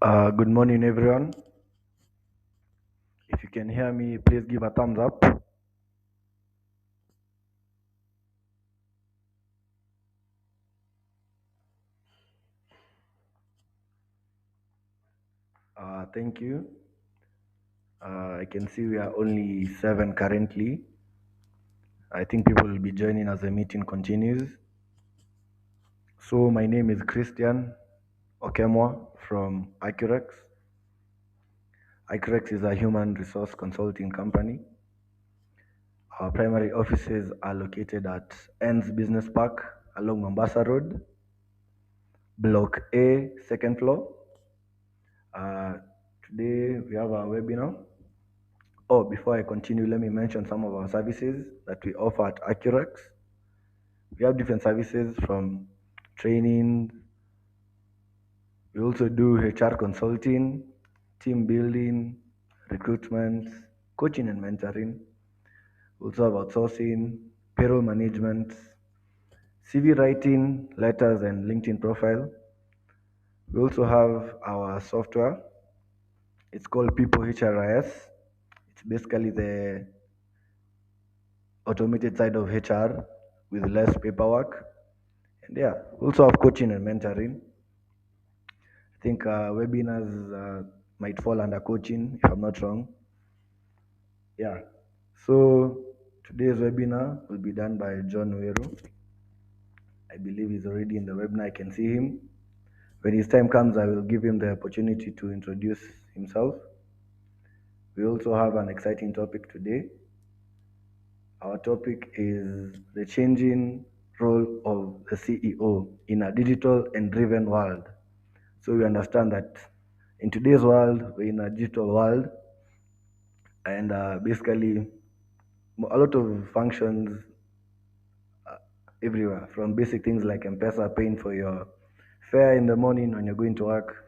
Good morning, everyone. If you can hear me, please give a thumbs up. Thank you. I can see we are only seven currently. I think people will be joining as the meeting continues. So, my name is Christian Okemwa from ACCUREX. ACCUREX is a human resource consulting company. Our primary offices are located at Ends Business Park along Mombasa Road, Block A, second floor. Uh, Today we have our webinar. Oh, before I continue, let me mention some of our services that we offer at ACCUREX. We have different services from training. We also do HR consulting, team building, recruitment, coaching and mentoring. We also have outsourcing, payroll management, CV writing, letters, and LinkedIn profile. We also have our software. It's called People HRIS. It's basically the automated side of HR with less paperwork. And yeah, we also have coaching and mentoring. I think webinars might fall under coaching, if I'm not wrong. Yeah. So today's webinar will be done by John Nwero. I believe he's already in the webinar. I can see him. When his time comes, I will give him the opportunity to introduce himself. We also have an exciting topic today. Our topic is the changing role of the CEO in a digital and driven world. So we understand that in today's world, we're in a digital world, and basically a lot of functions everywhere, from basic things like M-Pesa, paying for your fare in the morning when you're going to work,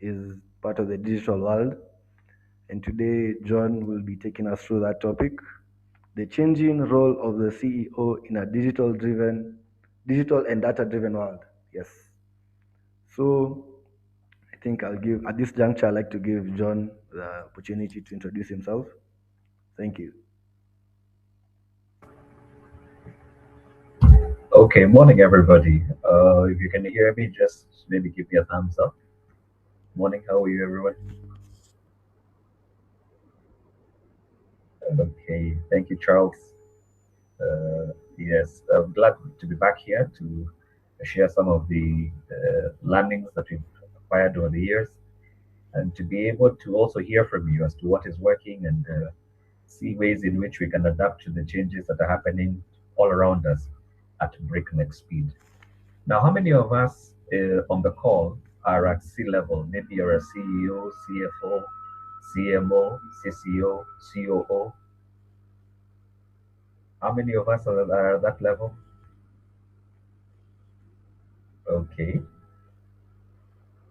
is part of the digital world. And today, John will be taking us through that topic, the changing role of the CEO in a digital and data-driven world. Yes. So I think I'll give, at this juncture, I'd like to give John the opportunity to introduce himself. Thank you. Okay, morning everybody. If you can hear me, just maybe give me a thumbs up. Morning, how are you everyone? Okay, thank you, Charles. Yes, I'm glad to be back here to share some of the learnings that we've acquired over the years and to be able to also hear from you as to what is working and see ways in which we can adapt to the changes that are happening all around us at breakneck speed. Now, how many of us on the call are at C level? Maybe you're a CEO, CFO, CMO, CCO, COO. How many of us are at that level? Okay.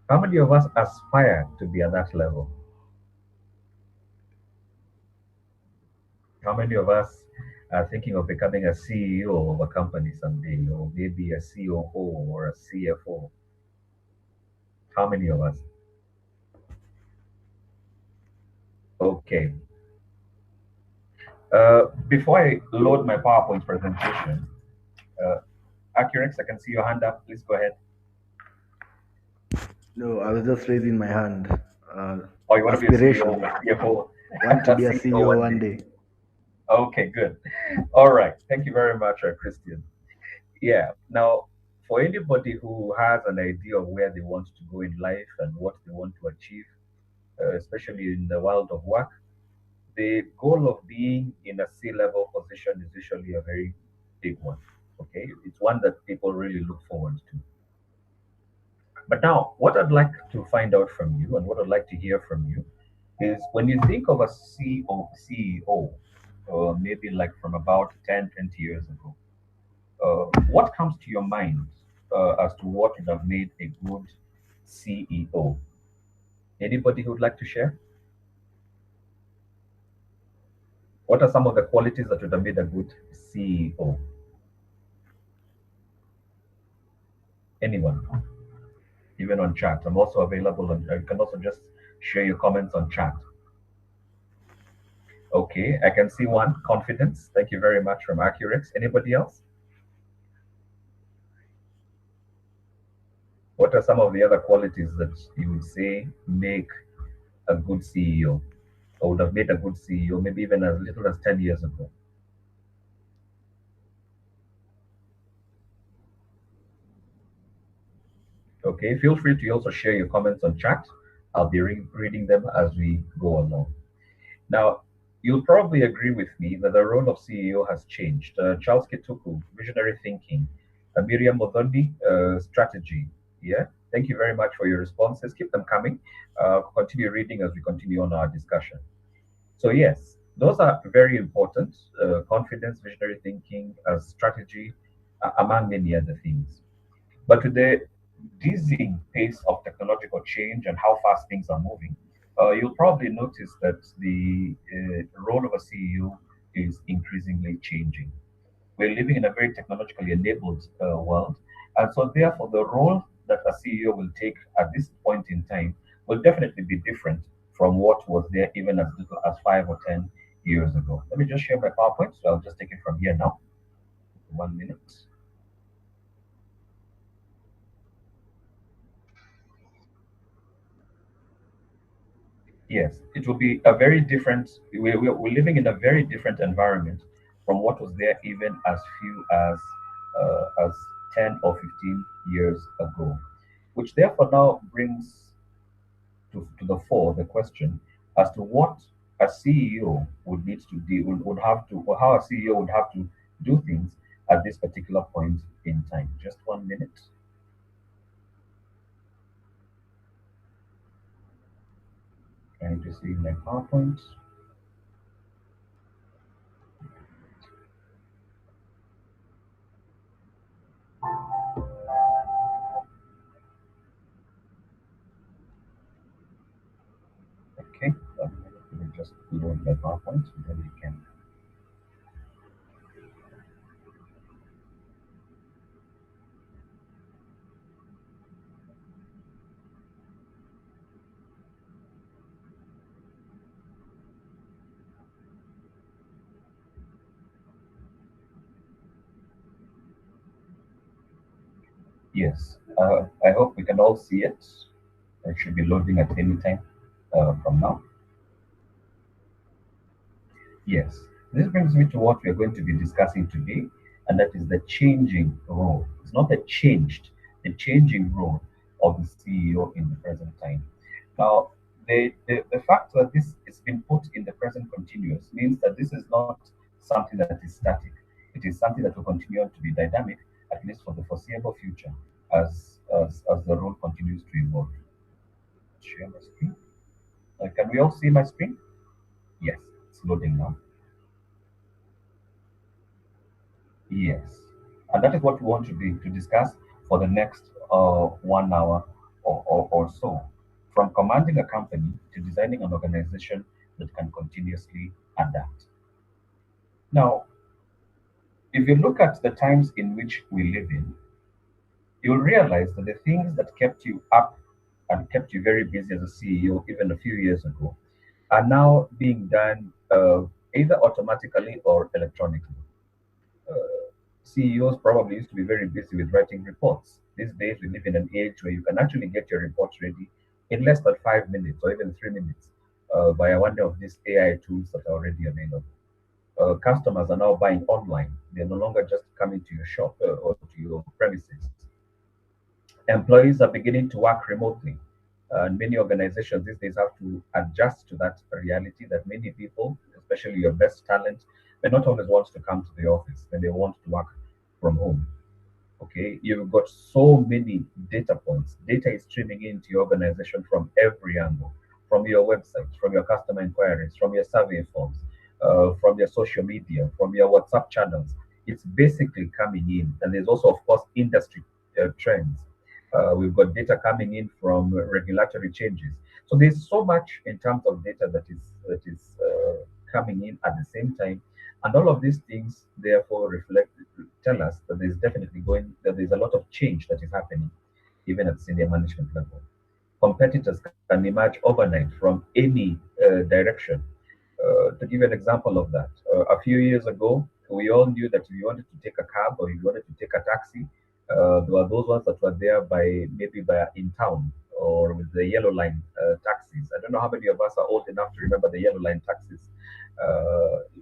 How many of us aspire to be at that level? How many of us are thinking of becoming a CEO of a company someday, or maybe a COO or a CFO? How many of us? Okay. Before I load my PowerPoint presentation, uh, Accurex, I can see your hand up. Please go ahead. No, I was just raising my hand. Uh, Oh, you want to be a CEO, Aspiration. a CFO, Want to a be a CEO CEO one one day. day. Okay, good. All right. Thank you very much, Christian. Yeah. Now, for anybody who has an idea of where they want to go in life and what they want to achieve, especially in the world of work, the goal of being in a C-level position is usually a very big one. Okay, it's one that people really look forward to. But now, what I'd like to find out from you and what I'd like to hear from you is when you think of a CEO, maybe like from about 10, 20 years ago, what comes to your mind as to what would have made a good CEO? Anybody who would like to share? What are some of the qualities that would have made a good CEO? Anyone? even on chat. I'm also available, and you can also just share your comments on chat. Okay, I can see one, confidence. Thank you very much from ACCUREX. Anybody else? What are some of the other qualities that you would say make a good CEO, or would have made a good CEO, maybe even as little as 10 years ago? Okay, feel free to also share your comments on chat. I'll be reading them as we go along. Now, you'll probably agree with me that the role of CEO has changed. Charles Kituku, visionary thinking. Miriam Modoni, strategy. Yeah, thank you very much for your responses. Keep them coming. Continue reading as we continue on our discussion. So, yes, those are very important. Confidence, visionary thinking, strategy, among many other things. But with the dizzying pace of technological change and how fast things are moving, you'll probably notice that the role of a CEO is increasingly changing. We're living in a very technologically enabled world, and so therefore the role that a CEO will take at this point in time will definitely be different from what was there even as little as 5 or 10 years ago. Let me just share my PowerPoint, so I'll just take it from here now. 1 minute. Yes, it will be a very different. We're living in a very different environment from what was there even as few as 10 or 15 years ago, which therefore now brings to the fore the question as to what a CEO would need to do, would have to, or how a CEO would have to do things at this particular point in time. Just 1 minute. Trying to see my PowerPoint. Okay, 1 minute. Let me just load my PowerPoint, and then we can. Yes, I hope we can all see it. It should be loading at any time from now. Yes, this brings me to what we are going to be discussing today, and that is the changing role. It's not the changed, the changing role of the CEO in the present time. Now, the fact that this has been put in the present continuous means that this is not something that is static. It is something that will continue to be dynamic, at least for the foreseeable future, as the role continues to evolve. Share my screen. Can we all see my screen? Yes, it's loading now. Yes, and that is what we want to discuss for the next 1 hour or so, from commanding a company to designing an organization that can continuously adapt. Now, if you look at the times in which we live in, you'll realize that the things that kept you up and kept you very busy as a CEO even a few years ago are now being done either automatically or electronically. CEOs probably used to be very busy with writing reports. These days, we live in an age where you can actually get your reports ready in less than 5 minutes or even 3 minutes via one of these AI tools that are already available. Customers are now buying online. They're no longer just coming to your shop or to your premises. Employees are beginning to work remotely. And many organizations these days have to adjust to that reality that many people, especially your best talent, may not always want to come to the office and they want to work from home. Okay, you've got so many data points. Data is streaming into your organization from every angle, from your website, from your customer inquiries, from your survey forms, from your social media, from your WhatsApp channels. It's basically coming in, and there's also, of course, industry trends. We've got data coming in from regulatory changes. So there's so much in terms of data that is coming in at the same time, and all of these things therefore reflect tell us that there's a lot of change that is happening. even at senior management level. Competitors can emerge overnight from any direction. To give you an example of that, a few years ago, we all knew that if you wanted to take a cab or you wanted to take a taxi, there were those ones that were there by maybe by in town or with the yellow line taxis. I don't know how many of us are old enough to remember the yellow line taxis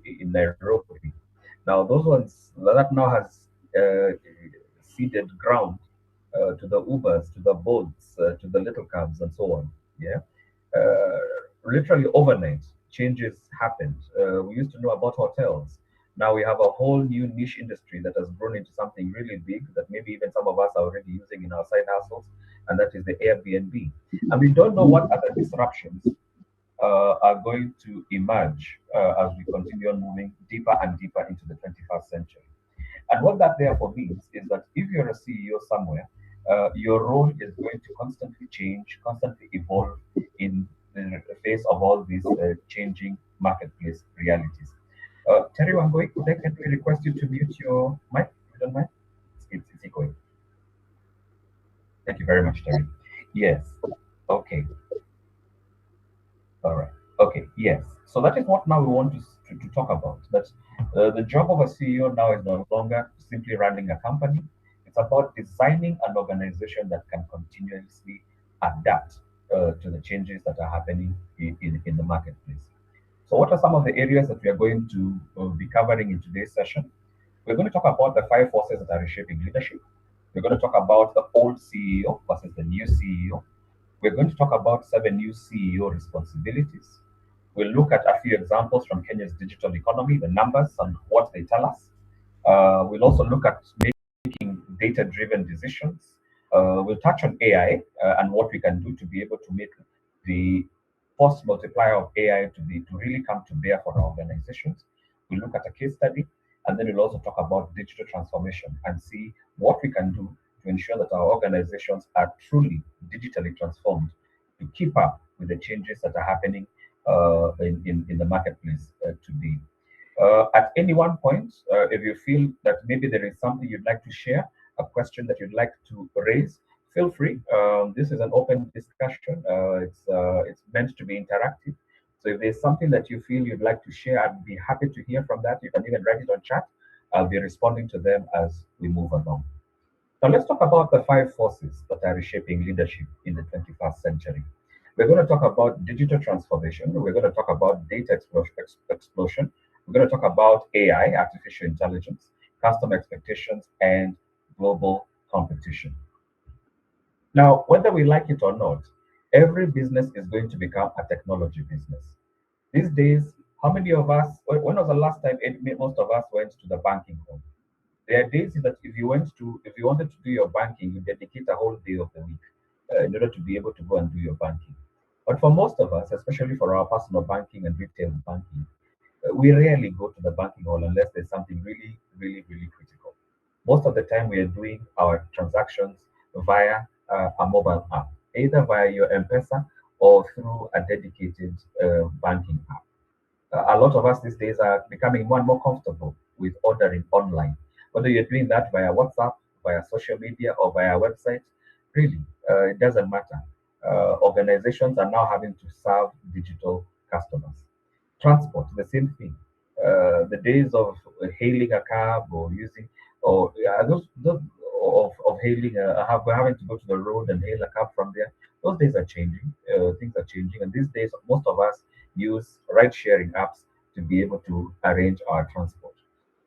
in Nairobi. Now, those ones that now has uh, ceded ground to the Ubers, to the Bolts, to the little cabs, and so on. Yeah, uh, literally overnight, changes happened. We used to know about hotels. Now we have a whole new niche industry that has grown into something really big that maybe even some of us are already using in our side hustles, and that is the Airbnb. And we don't know what other disruptions are going to emerge as we continue on moving deeper and deeper into the 21st century. And what that therefore means is that if you're a CEO somewhere, your role is going to constantly change, constantly evolve in the face of all these changing marketplace realities. Terry, I'm going, could I kindly request you to mute your mic, if you don't mind? It's echoing. Thank you very much, Terry. Yes. Okay. All right. Okay. Yes. So that is what now we want to talk about. That the job of a CEO now is no longer simply running a company. It's about designing an organization that can continuously adapt to the changes that are happening in the marketplace. So, what are some of the areas that we are going to be covering in today's session? We're going to talk about the five forces that are reshaping leadership. We're going to talk about the old CEO versus the new CEO. We're going to talk about seven new CEO responsibilities. We'll look at a few examples from Kenya's digital economy, the numbers and what they tell us. We'll also look at making data driven decisions. We'll touch on AI and what we can do to be able to make the force multiplier of AI to really come to bear for our organizations. We'll look at a case study, and then we'll also talk about digital transformation and see what we can do to ensure that our organizations are truly digitally transformed to keep up with the changes that are happening in the marketplace today. At any one point, if you feel that maybe there is something you'd like to share, a question that you'd like to raise, feel free. This is an open discussion. It's meant to be interactive. So if there's something that you feel you'd like to share, I'd be happy to hear from that. You can even write it on chat. I'll be responding to them as we move along. Now, let's talk about the five forces that are reshaping leadership in the 21st century. We're going to talk about digital transformation. We're going to talk about data explosion. We're going to talk about AI, artificial intelligence, customer expectations, and global competition. Now, whether we like it or not, every business is going to become a technology business. These days, how many of us, when was the last time most of us went to the banking hall? There are days that if you wanted to do your banking, you dedicate a whole day of the week in order to be able to go and do your banking. But for most of us, especially for our personal banking and retail banking, we rarely go to the banking hall unless there's something really, really, really critical. Most of the time, we are doing our transactions via a mobile app, either via your M-Pesa or through a dedicated banking app. A lot of us these days are becoming more and more comfortable with ordering online. Whether you're doing that via WhatsApp, via social media, or via website, really, it doesn't matter. Organizations are now having to serve digital customers. Transport, the same thing. The days of hailing a cab or using, or those of hailing, having to go to the road and hail a cab from there, those days are changing. Things are changing. And these days, most of us use ride sharing apps to be able to arrange our transport.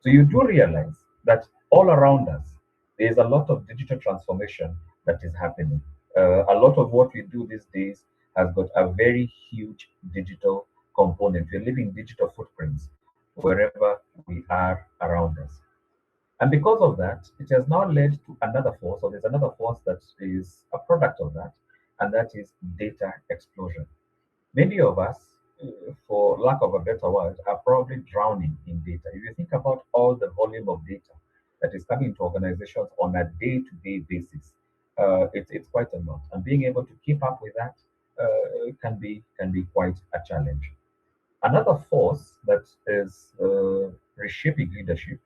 So you do realize that all around us, there's a lot of digital transformation that is happening. A lot of what we do these days has got a very huge digital component. We're leaving digital footprints wherever we are around us. And because of that, it has now led to another force, or there's another force that is a product of that, and that is data explosion. Many of us, for lack of a better word, are probably drowning in data. If you think about all the volume of data that is coming to organizations on a day-to-day basis, it's quite a lot. And being able to keep up with that can be quite a challenge. Another force that is reshaping leadership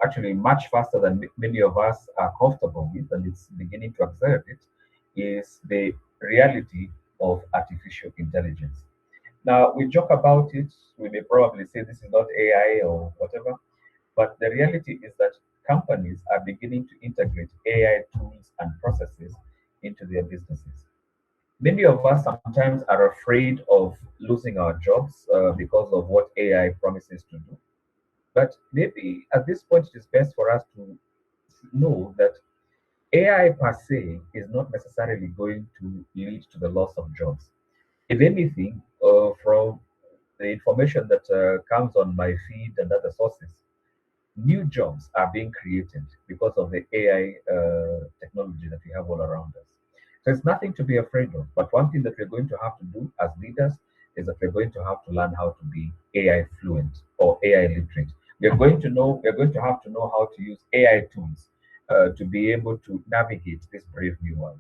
actually much faster than many of us are comfortable with, and it's beginning to accelerate, is the reality of artificial intelligence. Now, we joke about it. We may probably say this is not AI or whatever, but the reality is that companies are beginning to integrate AI tools and processes into their businesses. Many of us sometimes are afraid of losing our jobs because of what AI promises to do. But maybe at this point, it is best for us to know that AI per se is not necessarily going to lead to the loss of jobs. If anything, from the information that comes on my feed and other sources, new jobs are being created because of the AI technology that we have all around us. So it's nothing to be afraid of. But one thing that we're going to have to do as leaders is that we're going to have to learn how to be AI fluent or AI literate. We're going to have to know how to use AI tools to be able to navigate this brave new world.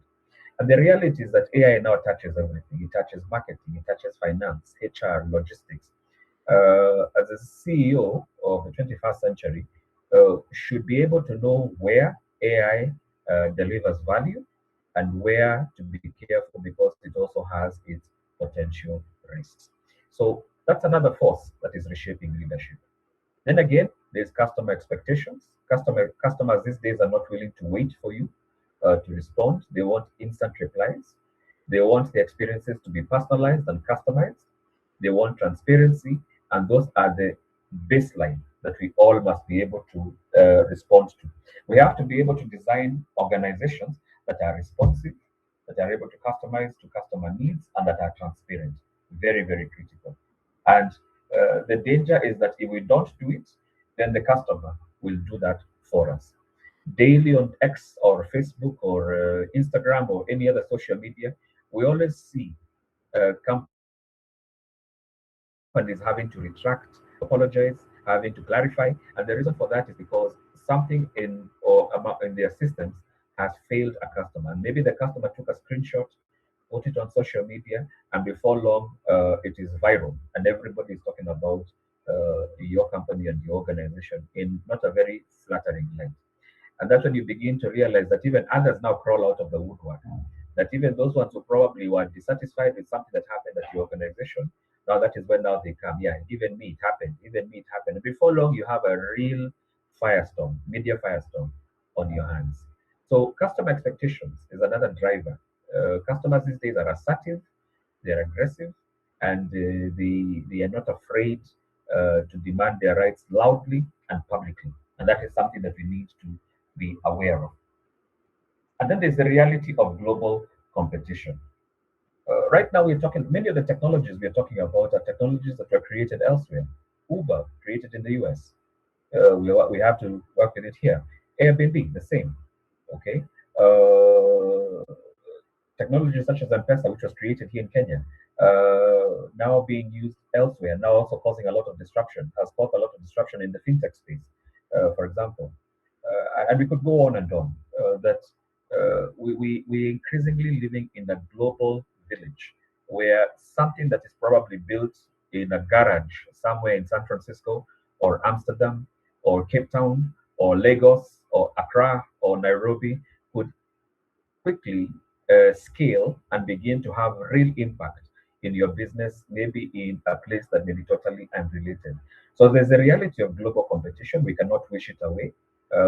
And the reality is that AI now touches everything. It touches marketing, it touches finance, HR, logistics. As a CEO of the 21st century, should be able to know where AI delivers value and where to be careful because it also has its potential risks. So that's another force that is reshaping leadership. Then again, there's customer expectations. Customers these days are not willing to wait for you to respond. They want instant replies. They want the experiences to be personalized and customized. They want transparency, and those are the baseline that we all must be able to respond to. We have to be able to design organizations that are responsive, that are able to customize to customer needs, and that are transparent. Very, very critical. And the danger is that if we don't do it, then the customer will do that for us. Daily on X or Facebook or Instagram or any other social media, we always see companies having to retract, having to apologize, having to clarify. And the reason for that is because something in their systems has failed a customer. And maybe the customer took a screenshot, put it on social media, and before long, it is viral, and everybody is talking about your company and your organization in not a very flattering light. And that's when you begin to realize that even others now crawl out of the woodwork. That even those ones who probably were dissatisfied with something that happened at your organization, now that is when now they come. Yeah, even me, it happened. Even me, it happened. And before long, you have a real firestorm, media firestorm on your hands. So customer expectations is another driver. Customers these days are assertive, they're aggressive, and they are not afraid to demand their rights loudly and publicly. And that is something that we need to be aware of. And then there's the reality of global competition. Right now, we're talking, many of the technologies we're talking about are technologies that were created elsewhere. Uber, created in the US. We have to work with it here. Airbnb, the same. Okay. Technology such as M-Pesa, which was created here in Kenya, now being used elsewhere, now also causing a lot of disruption, has caused a lot of disruption in the fintech space, for example. And we could go on and on. That we're increasingly living in a global village where something that is probably built in a garage somewhere in San Francisco or Amsterdam or Cape Town or Lagos or Accra or Nairobi could quickly scale and begin to have real impact in your business, maybe in a place that may be totally unrelated. So there's a reality of global competition. We cannot wish it away.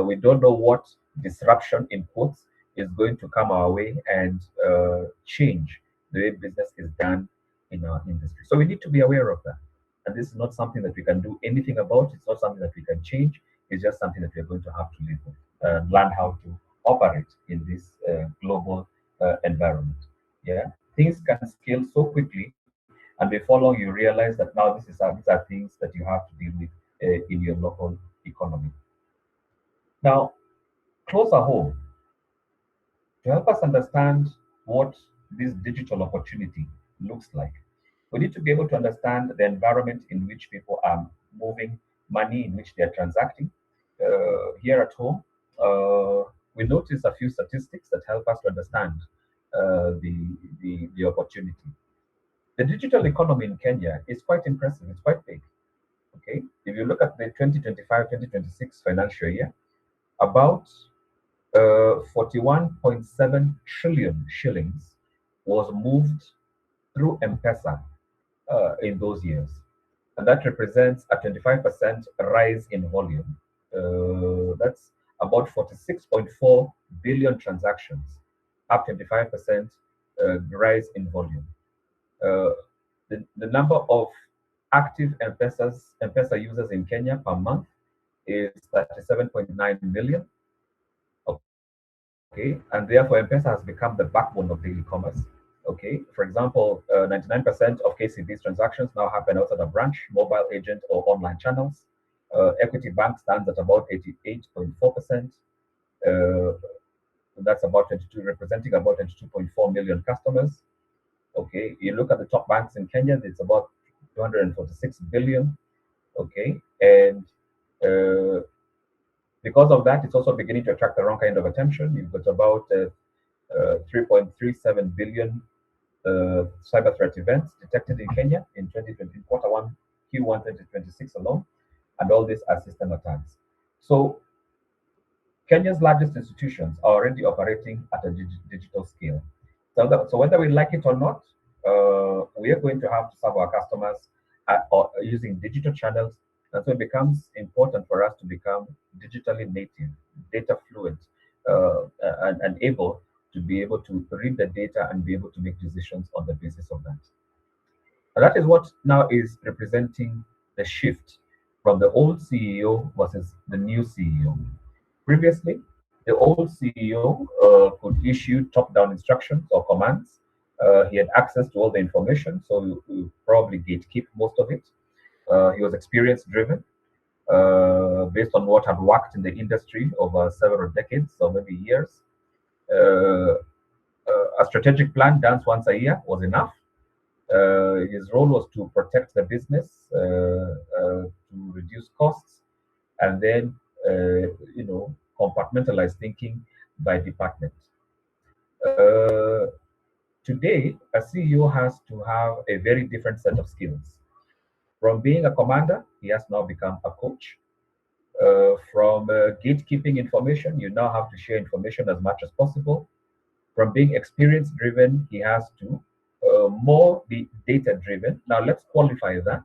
We don't know what disruption in quotes is going to come our way and change the way business is done in our industry. So we need to be aware of that. And this is not something that we can do anything about. It's not something that we can change. It's just something that we're going to have to live with and learn how to operate in this global environment. Yeah, things can scale so quickly, and before long, you realize that now these are things that you have to deal with in your local economy. Now, closer home, to help us understand what this digital opportunity looks like, we need to be able to understand the environment in which people are moving money, in which they are transacting. Here at home, we notice a few statistics that help us to understand the opportunity. The digital economy in Kenya is quite impressive. It's quite big. Okay, if you look at the 2025-2026 financial year, about 41.7 trillion shillings was moved through M-Pesa in those years. And that represents a 25% rise in volume. That's about 46.4 billion transactions, up 25% rise in volume. Uh, the number of active M-Pesa users in Kenya per month is 37.9 million. Okay, and therefore M-Pesa has become the backbone of daily commerce. Okay, for example, 99% of KCB's transactions now happen outside a branch, mobile agent, or online channels. Equity Bank stands at about 88.4%. Uh, that's about 22, representing about 22.4 million customers. Okay, you look at the top banks in Kenya, it's about 246 billion. Okay, and uh, because of that, it's also beginning to attract the wrong kind of attention. You've got about 3.37 billion cyber threat events detected in Kenya in 2020, quarter one, Q1 2026 alone, and all these are system attacks. So Kenya's largest institutions are already operating at a digital scale. So whether we like it or not, we are going to have to serve our customers or using digital channels. And so it becomes important for us to become digitally native, data fluent, and able to be able to read the data and be able to make decisions on the basis of that. And that is what now is representing the shift from the old CEO versus the new CEO. Previously, the old CEO could issue top-down instructions or commands. He had access to all the information, so he would probably gatekeep most of it. He was experience-driven, based on what had worked in the industry over several decades or maybe years. Uh, a strategic plan done once a year was enough. His role was to protect the business, to reduce costs, and then compartmentalize thinking by department. Uh, Today, a CEO has to have a very different set of skills. From being a commander, he has now become a coach. From gatekeeping information, you now have to share information as much as possible. From being experience driven, he has to more be data driven. Now, let's qualify that.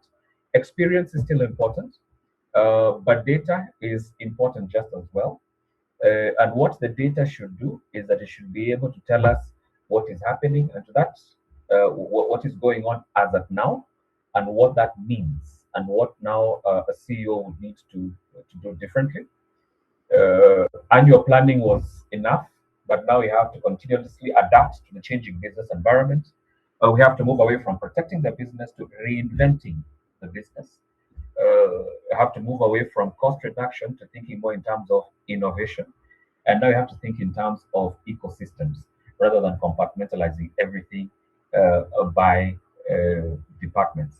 Experience is still important, but data is important just as well. And what the data should do is that it should be able to tell us what is happening and to that what is going on as of now and what that means and what now a CEO would need to do differently. Annual planning was enough, but now we have to continuously adapt to the changing business environment. We have to move away from protecting the business to reinventing the business. Have to move away from cost reduction to thinking more in terms of innovation. And now you have to think in terms of ecosystems rather than compartmentalizing everything by departments.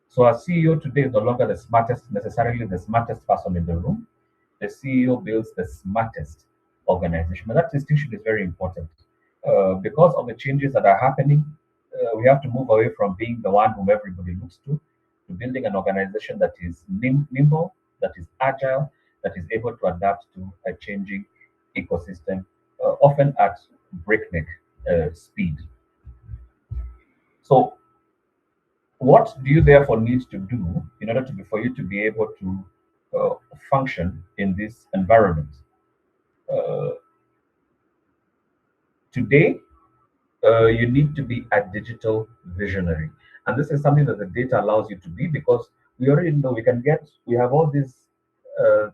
So our CEO today is no longer the smartest, necessarily the smartest person in the room. The CEO builds the smartest organization. And that distinction is very important because of the changes that are happening. We have to move away from being the one whom everybody looks to building an organization that is nimble, that is agile, that is able to adapt to a changing ecosystem, often at breakneck speed. So, what do you therefore need to do in order to be for you to be able to function in this environment? Uh, Today, you need to be a digital visionary, and this is something that the data allows you to be because we already know we have all these uh,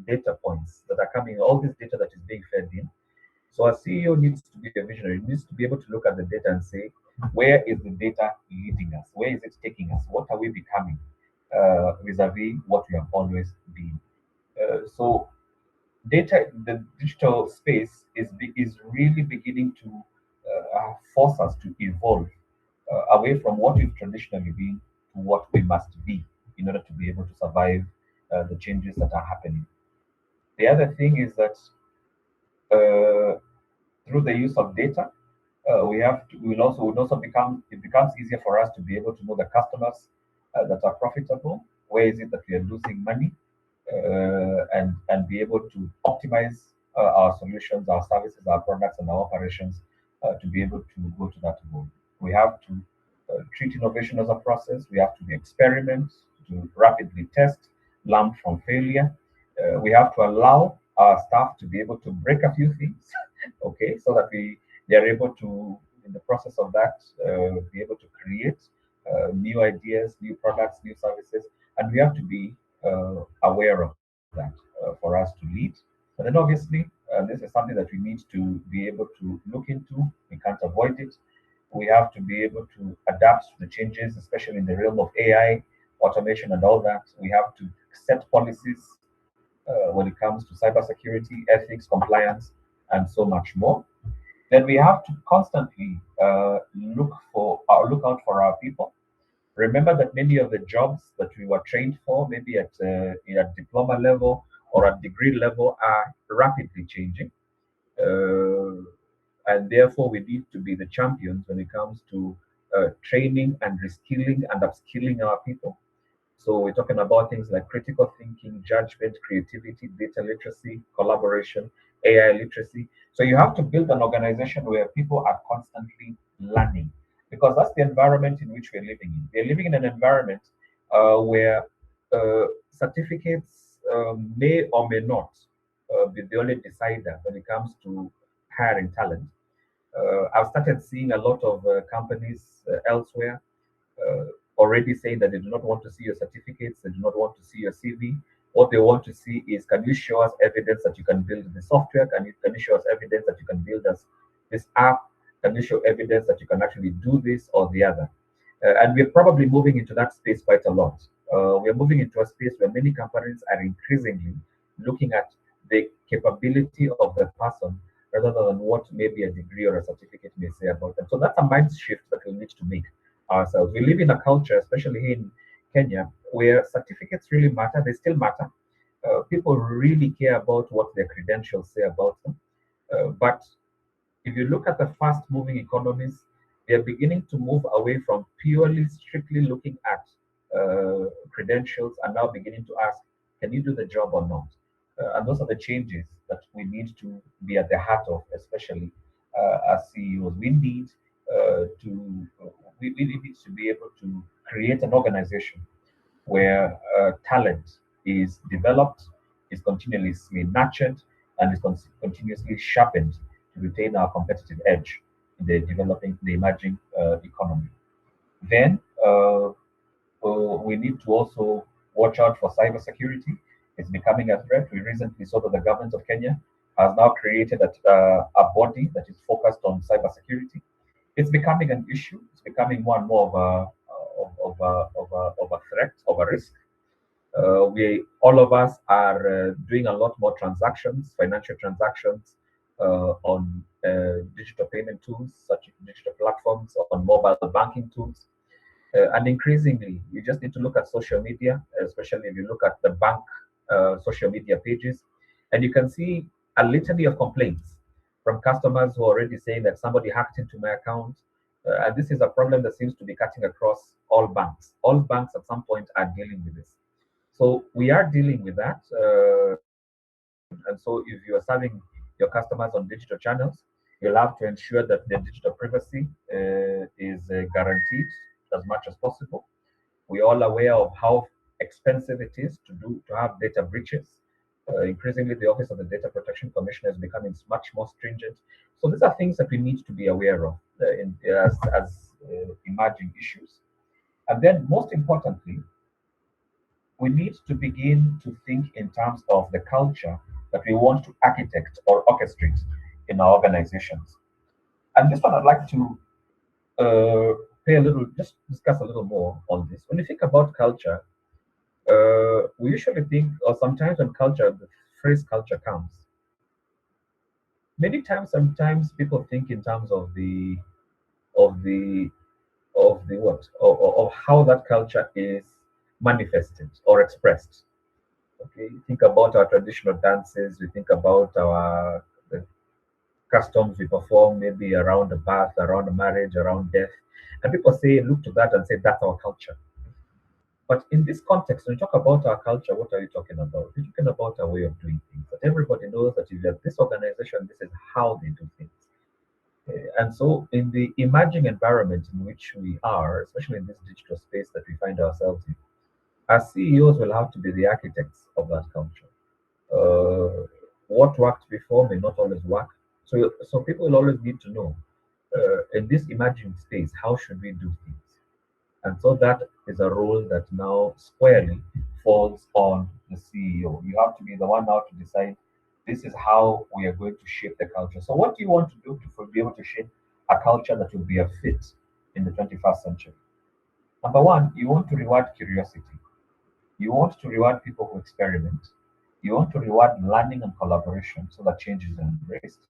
data points that are coming, all this data that is being fed in. So a CEO needs to be a visionary, needs to be able to look at the data and say, where is the data leading us? Where is it taking us? What are we becoming vis-a-vis what we have always been? So the digital space is really beginning to force us to evolve away from what we've traditionally been to what we must be in order to be able to survive the changes that are happening. The other thing is that uh, through the use of data, we'll also become it becomes easier for us to be able to know the customers that are profitable. where is it that we are losing money, and be able to optimize our solutions, our services, our products, and our operations to be able to go to that goal. We have to treat innovation as a process. We have to experiment, to rapidly test, learn from failure. We have to allow our staff to be able to break a few things, okay, so that they are able to, in the process of that, be able to create new ideas, new products, new services, and we have to be aware of that for us to lead. But then obviously, this is something that we need to be able to look into. We can't avoid it. We have to be able to adapt to the changes, especially in the realm of AI, automation, and all that. We have to set policies when it comes to cybersecurity, ethics, compliance, and so much more. Then we have to constantly look out for our people. Remember that many of the jobs that we were trained for, maybe at diploma level or at degree level, are rapidly changing. Uh, and therefore, we need to be the champions when it comes to training and reskilling and upskilling our people. So we're talking about things like critical thinking, judgment, creativity, data literacy, collaboration, AI literacy. So you have to build an organization where people are constantly learning, because that's the environment in which we're living in. We're living in an environment where certificates may or may not be the only decider when it comes to hiring talent. I've started seeing a lot of companies elsewhere uh, already saying that they do not want to see your certificates, they do not want to see your CV. What they want to see is, can you show us evidence that you can build the software? Can you show us evidence that you can build us this app? Can you show evidence that you can actually do this or the other? And we're probably moving into that space quite a lot. We're moving into a space where many companies are increasingly looking at the capability of the person rather than what maybe a degree or a certificate may say about them. So that's a mind shift that we need to make ourselves. We live in a culture, especially here in Kenya, where certificates really matter. They still matter. People really care about what their credentials say about them. But if you look at the fast moving economies, they are beginning to move away from purely, strictly looking at credentials and now beginning to ask, can you do the job or not? And those are the changes that we need to be at the heart of, especially as CEOs. We need to be able to create an organization where talent is developed, is continuously nurtured, and is continuously sharpened to retain our competitive edge in the emerging economy. Then we need to also watch out for cybersecurity. It's becoming a threat. We recently saw that the government of Kenya has now created a body that is focused on cybersecurity. It's becoming an issue. It's becoming more and more of a threat, of a risk. We all of us are doing a lot more transactions, financial transactions, on digital payment tools, such as digital platforms, on mobile banking tools. And increasingly, you just need to look at social media, especially if you look at the bank social media pages, and you can see a litany of complaints from customers who are already saying that somebody hacked into my account. And this is a problem that seems to be cutting across all banks. All banks at some point are dealing with this. So we are dealing with that. And so if you are serving your customers on digital channels, you'll have to ensure that their digital privacy is guaranteed as much as possible. We're all aware of how expensive it is to have data breaches. Increasingly, the Office of the Data Protection Commissioner is becoming much more stringent. So these are things that we need to be aware of as emerging issues. And then, most importantly, we need to begin to think in terms of the culture that we want to architect or orchestrate in our organizations. And this one, I'd like to just discuss a little more on this. When you think about culture, we usually think, or sometimes when the phrase culture comes, many times, sometimes people think in terms of the, of the what, of how that culture is manifested or expressed. Okay, think about our traditional dances. We think about our the customs we perform, maybe around the birth, around the marriage, around death, and people say, look to that and say that's our culture. But in this context, when you talk about our culture, what are you talking about? You're talking about our way of doing things. That everybody knows that if you have this organization, this is how they do things. And so, in the emerging environment in which we are, especially in this digital space that we find ourselves in, our CEOs will have to be the architects of that culture. What worked before may not always work. So people will always need to know in this emerging space, how should we do things? And so that is a role that now squarely falls on the CEO. You have to be the one now to decide this is how we are going to shape the culture. So, what do you want to do to be able to shape a culture that will be a fit in the 21st century? Number one, you want to reward curiosity. You want to reward people who experiment. You want to reward learning and collaboration so that change is embraced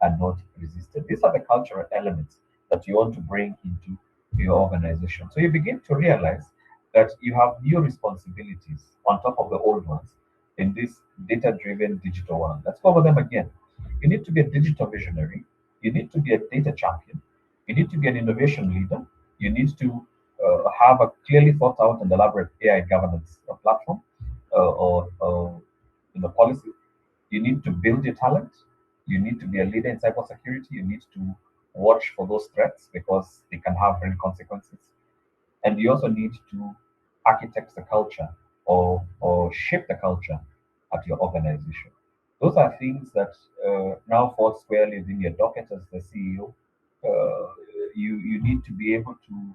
and not resisted. These are the cultural elements that you want to bring into your organization. So you begin to realize that you have new responsibilities on top of the old ones in this data driven digital world. Let's go over them again. You need to be a digital visionary. You need to be a data champion. You need to be an innovation leader. You need to have a clearly thought out and elaborate AI governance platform or policy. You need to build your talent. You need to be a leader in cybersecurity. You need to watch for those threats because they can have real consequences. And you also need to architect the culture or shape the culture at your organization. Those are things that now fall squarely within your docket as the CEO. You need to be able to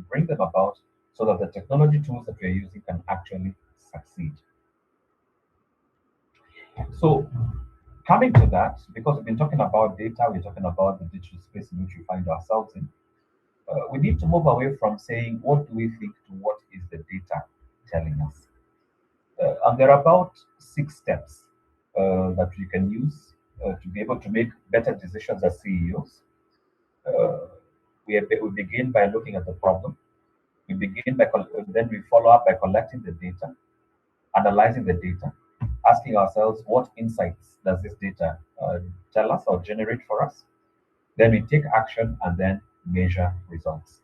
bring them about so that the technology tools that we're using can actually succeed. So, coming to that, because we've been talking about data, we're talking about the digital space in which we find ourselves in, we need to move away from saying what do we think to what is the data telling us. And there are about 6 steps that you can use to be able to make better decisions as CEOs. Uh, we begin by looking at the problem. Then we follow up by collecting the data, analyzing the data, asking ourselves what insights does this data tell us or generate for us. Then we take action and then measure results.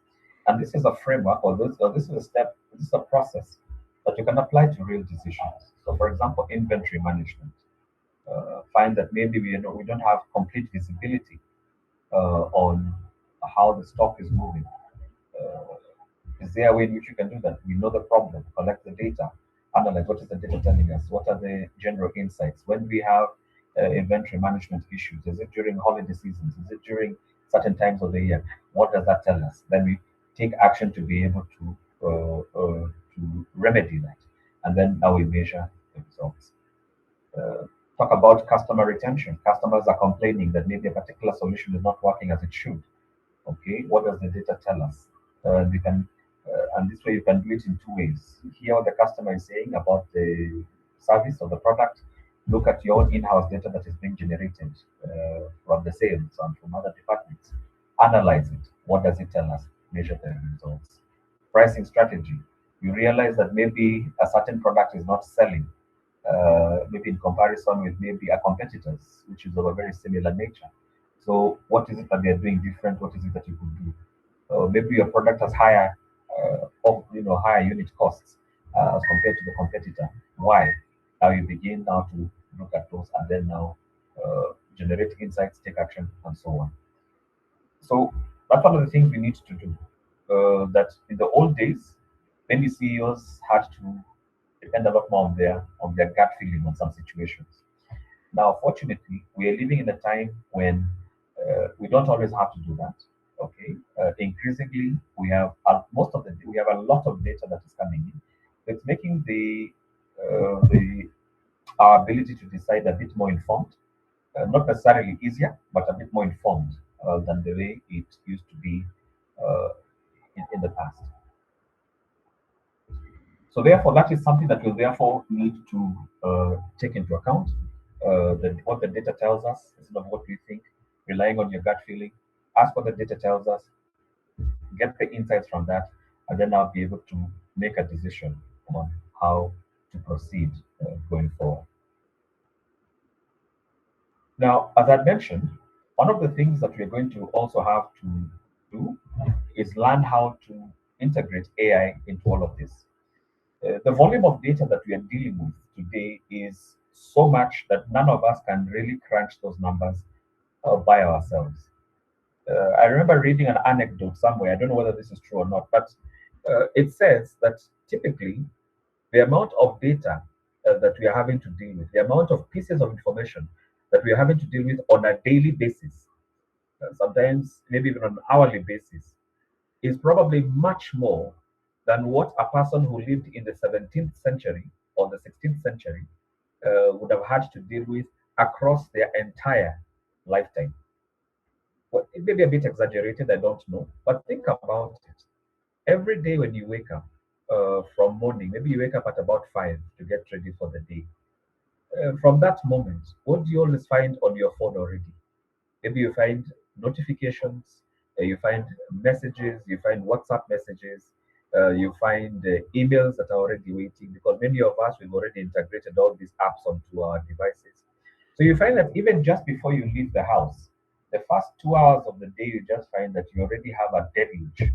And this is a framework, or this is a step, this is a process that you can apply to real decisions. So, for example, inventory management. Find that maybe we don't have complete visibility on how the stock is moving. Uh, is there a way in which you can do that? We know the problem, collect the data, analyze what is the data telling us, what are the general insights. When we have inventory management issues, is it during holiday seasons? Is it during certain times of the year? What does that tell us? Then we take action to be able to remedy that, and then now we measure the results. Uh, Talk about customer retention. Customers are complaining that maybe a particular solution is not working as it should. Okay, what does the data tell us? We can, and this way you can do it in 2 ways. Hear what the customer is saying about the service or the product. Look at your own in-house data that is being generated from the sales and from other departments. Analyze it. What does it tell us? Measure the results. Pricing strategy. You realize that maybe a certain product is not selling, maybe in comparison with maybe a competitors, which is of a very similar nature. So, what is it that they are doing different? What is it that you could do? Maybe your product has higher unit costs as compared to the competitor. Why? Now you begin now to look at those and then now generate insights, take action, and so on. So that's one of the things we need to do. That in the old days, many CEOs had to depend a lot more on their gut feeling on some situations. Now, fortunately, we are living in a time when we don't always have to do that. Okay, increasingly we have a lot of data that is coming in. It's making the our ability to decide a bit more informed, not necessarily easier, but a bit more informed than the way it used to be uh, in the past. So therefore, that is something that we'll therefore need to take into account. What the data tells us instead of what we think, relying on your gut feeling. Ask what the data tells us, get the insights from that, and then I'll be able to make a decision on how to proceed going forward. Now, as I mentioned, one of the things that we're going to also have to do is learn how to integrate AI into all of this. The volume of data that we are dealing with today is so much that none of us can really crunch those numbers by ourselves. I remember reading an anecdote somewhere. I don't know whether this is true or not, but it says that typically the amount of data that we are having to deal with, the amount of pieces of information that we are having to deal with on a daily basis, sometimes maybe even on an hourly basis, is probably much more than what a person who lived in the 17th century or the 16th century would have had to deal with across their entire lifetime. Well, it may be a bit exaggerated, I don't know, but think about it. Every day when you wake up from morning, maybe you wake up at about 5 to get ready for the day. From that moment, what do you always find on your phone already? Maybe you find notifications, you find messages, you find WhatsApp messages, you find emails that are already waiting because many of us, we've already integrated all these apps onto our devices. So you find that even just before you leave the house, the first 2 hours of the day, you just find that you already have a deluge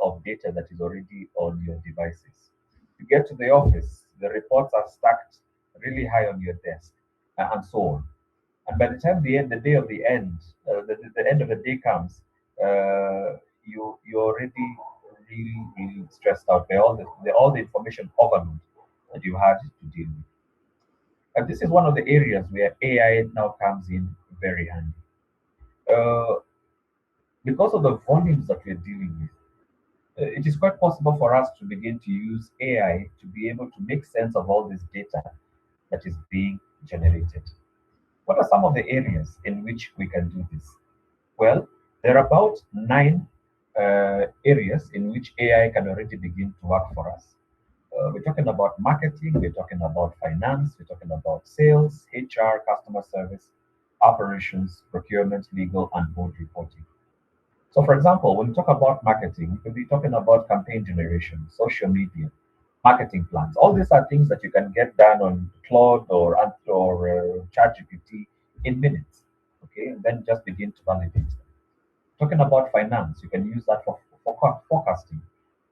of data that is already on your devices. You get to the office, the reports are stacked really high on your desk, and so on. And by the time the day of the end, the end of the day comes, you're already really stressed out by all the information overload that you had to deal with. And this is one of the areas where AI now comes in very handy. Uh, because of the volumes that we're dealing with, it is quite possible for us to begin to use AI to be able to make sense of all this data that is being generated. What are some of the areas in which we can do this? Well, there are about nine areas in which AI can already begin to work for us. We're talking about marketing, we're talking about finance, we're talking about sales, HR, customer service, operations, procurement, legal, and board reporting. So, for example, when we talk about marketing, we could be talking about campaign generation, social media, marketing plans. All these are things that you can get done on Claude or ChatGPT in minutes. Okay, and then just begin to validate them. Talking about finance, you can use that for forecasting.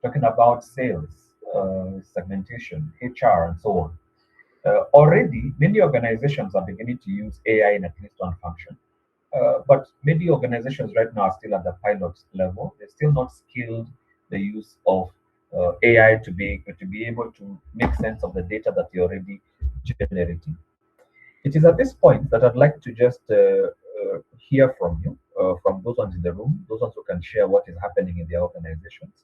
Talking about sales, segmentation, HR, and so on. Already, many organizations are beginning to use AI in at least one function. But many organizations right now are still at the pilot level. They're still not skilled the use of AI to be able to make sense of the data that you're already generating. It is at this point that I'd like to just hear from you, from those ones in the room, those ones who can share what is happening in their organizations.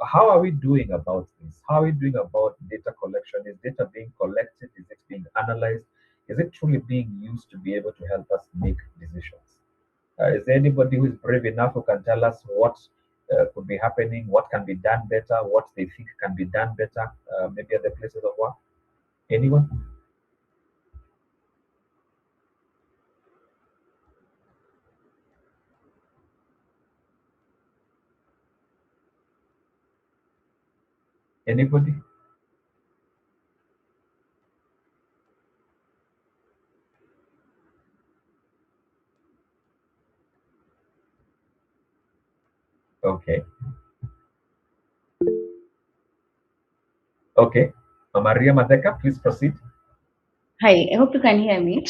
How are we doing about this? How are we doing about data collection? Is data being collected? Is it being analyzed? Is it truly being used to be able to help us make decisions? Is there anybody who is brave enough who can tell us what could be happening, what can be done better, what they think can be done better, maybe at the places of work? Anyone? Anybody? Okay. Okay. Maria Madeka, please proceed Hi, I hope you can hear me.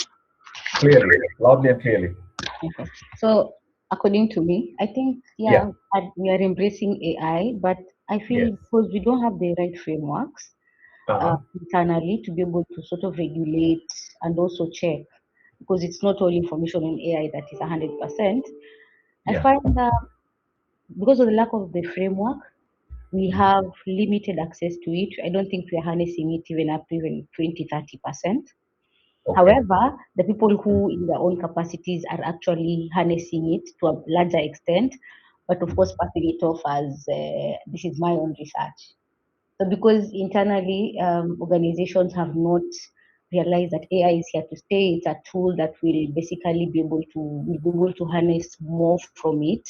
clearly, loudly and clearly. Okay. So, according to me, I think, Yeah. yeah, we are embracing AI, but I Yes. feel because we don't have the right frameworks Uh-huh. internally to be able to sort of regulate and also check, because it's not all information on AI that is 100%. I Yeah. find that because of the lack of the framework, we Mhm. have limited access to it. I don't think we are harnessing it even up to even 20-30%. Okay. However, the people who, in their own capacities, are actually harnessing it to a larger extent, but of course, passing it off as this is my own research. So, because internally, organizations have not realized that AI is here to stay, it's a tool that will basically be able to harness more from it.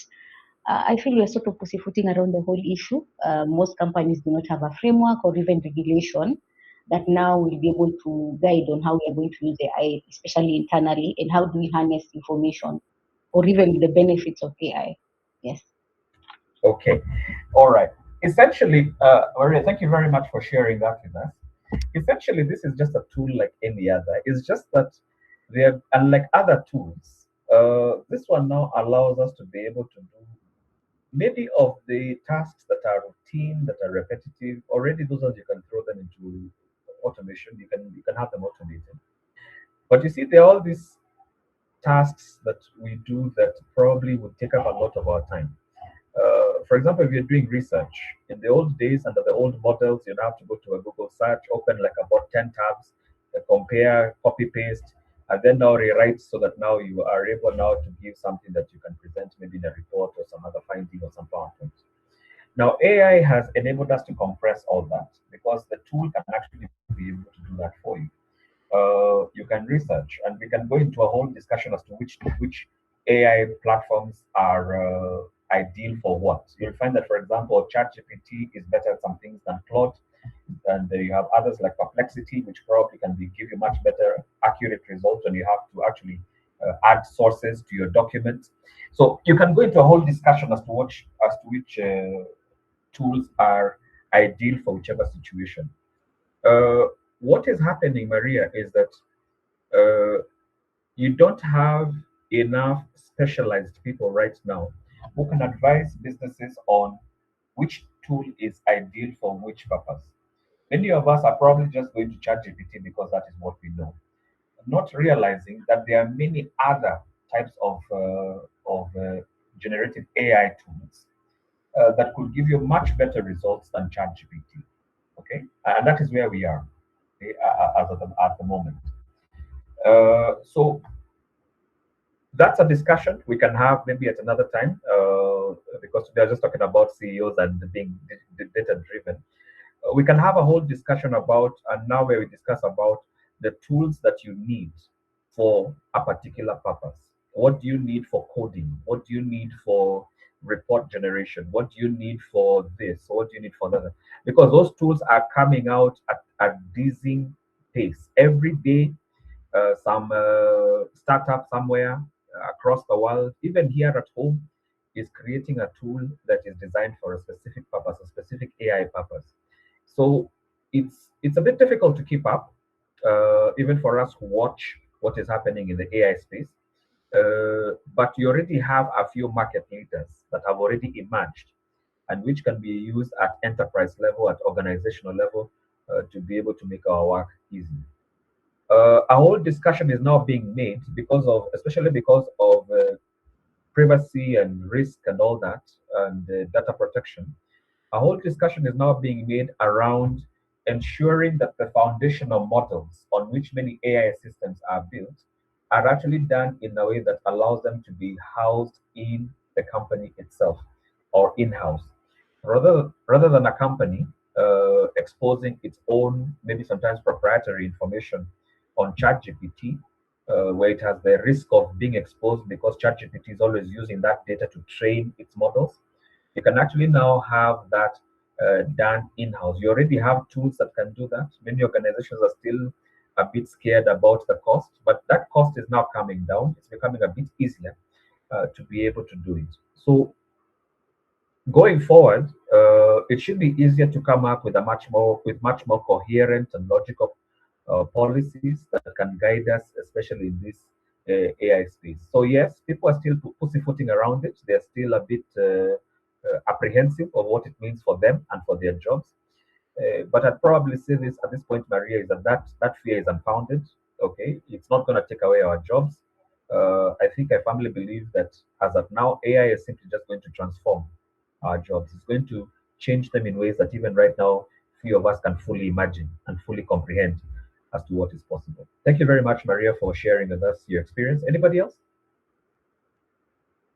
I feel we're sort of pussyfooting around the whole issue. Most companies do not have a framework or even regulation that now will be able to guide on how we are going to use AI, especially internally, and how do we harness information or even the benefits of AI. Yes. Okay. All right. Essentially, Maria, thank you very much for sharing that with us. Essentially, this is just a tool like any other. It's just that they're unlike other tools. This one now allows us to be able to do many of the tasks that are routine, that are repetitive. Already, those ones you can throw them into automation. You can have them automated. But you see, there are all these tasks that we do that probably would take up a lot of our time. For example, if you're doing research, in the old days, under the old models, you'd have to go to a Google search, open like about 10 tabs, compare, copy, paste, and then now rewrite so that now you are able now to give something that you can present maybe in a report or some other finding or some PowerPoint. Now, AI has enabled us to compress all that because the tool can actually be able to do that for you. You can research, and we can go into a whole discussion as to which AI platforms are ideal for what. You'll find that, for example, ChatGPT is better at some things than Claude, and you have others like Perplexity, which probably can give you much better, accurate results when you have to actually add sources to your document. So you can go into a whole discussion as to which tools are ideal for whichever situation. Uh, what is happening, Maria, is that uh, you don't have enough specialized people right now who can advise businesses on which tool is ideal for which purpose. Many of us are probably just going to ChatGPT because that is what we know, not realizing that there are many other types of generative AI tools that could give you much better results than ChatGPT. Okay, and that is where we are, okay, at the moment. So that's a discussion we can have maybe at another time because we are just talking about CEOs and being data driven. We can have a whole discussion about, and now where we discuss about the tools that you need for a particular purpose. What do you need for coding? What do you need for report generation? What do you need for this? What do you need for that? Because those tools are coming out at dizzying pace every day. Some startup somewhere across the world, even here at home, is creating a tool that is designed for a specific purpose, a specific AI purpose. So it's a bit difficult to keep up, even for us who watch what is happening in the AI space. But you already have a few market leaders that have already emerged and which can be used at enterprise level, at organizational level, to be able to make our work easy. A whole discussion is now being made because of, especially because of privacy and risk and all that, and data protection. A whole discussion is now being made around ensuring that the foundational models on which many AI systems are built are actually done in a way that allows them to be housed in the company itself or in-house, rather than a company exposing its own, maybe sometimes proprietary information on ChatGPT, where it has the risk of being exposed because ChatGPT is always using that data to train its models. You can actually now have that done in-house. You already have tools that can do that. Many organizations are still a bit scared about the cost, but that cost is now coming down. It's becoming a bit easier to be able to do it. So going forward, it should be easier to come up with much more coherent and logical policies that can guide us, especially in this AI space. So yes, people are still pussyfooting around it. They're still a bit apprehensive of what it means for them and for their jobs. But I'd probably say this at this point, Maria, is that fear is unfounded. Okay, it's not going to take away our jobs. I think I firmly believe that as of now, AI is simply just going to transform our jobs. It's going to change them in ways that even right now, few of us can fully imagine and fully comprehend as to what is possible. Thank you very much, Maria, for sharing with us your experience. Anybody else?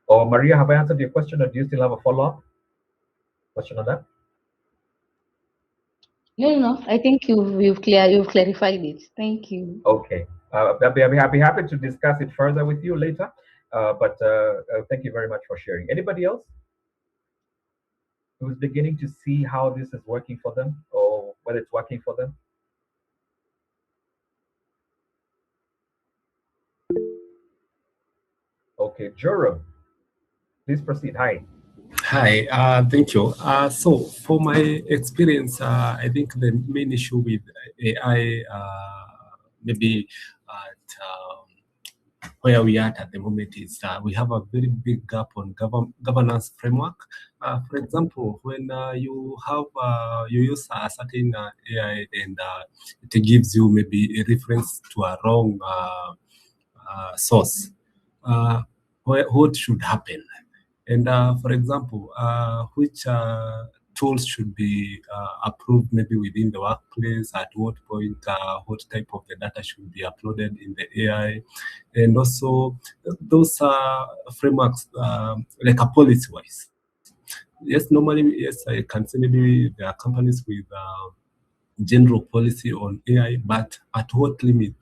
Or Maria, have I answered your question, or do you still have a follow-up question on that? No, no, no. I think you've clarified it. Thank you. Okay. I'll be happy to discuss it further with you later. But thank you very much for sharing. Anybody else who's beginning to see how this is working for them or whether it's working for them? Okay, Jerome, please proceed. Hi. Hi, thank you. So, for my experience, I think the main issue with AI, maybe at where we are at the moment, is we have a very big gap on governance framework. For example, when you use a certain AI and it gives you maybe a reference to a wrong source, uh, what should happen? And for example, which tools should be approved maybe within the workplace, at what point, what type of the data should be uploaded in the AI, and also those frameworks, like a policy wise. Yes, normally, yes, I can say maybe there are companies with general policy on AI, but at what limit,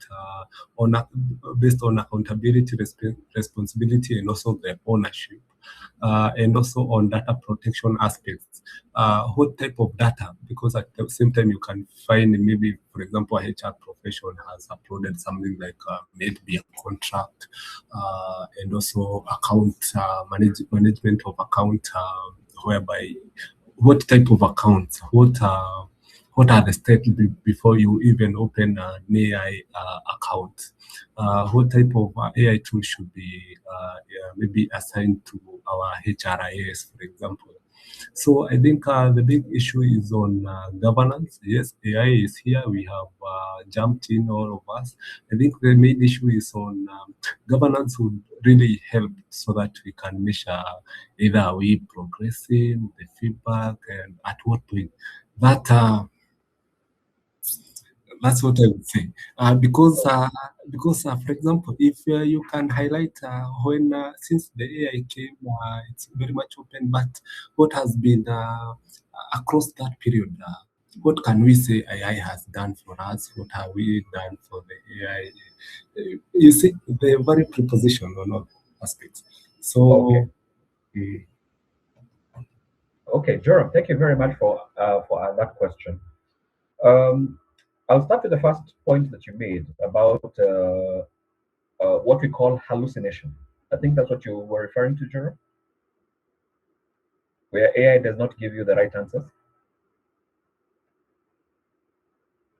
based on accountability, responsibility, and also the ownership, and also on data protection aspects. What type of data? Because at the same time, you can find maybe, for example, a HR profession has uploaded something like maybe a contract, and also account management of account, whereby what type of accounts, what are the steps before you even open an AI account? What type of AI tool should be yeah, maybe assigned to our HRIS, for example? So I think the big issue is on governance. Yes, AI is here. We have jumped in, all of us. I think the main issue is on governance would really help so that we can measure either are we progressing, the feedback, and at what point. That that's what I would say. Because for example, if you can highlight when since the AI came, it's very much open. But what has been across that period? What can we say AI has done for us? What have we done for the AI? You see, they're very preposition on all aspects. Okay. So, Okay, Jerome, thank you very much for that question. Um, I'll start with the first point that you made about what we call hallucination. I think that's what you were referring to, Jerome, where AI does not give you the right answers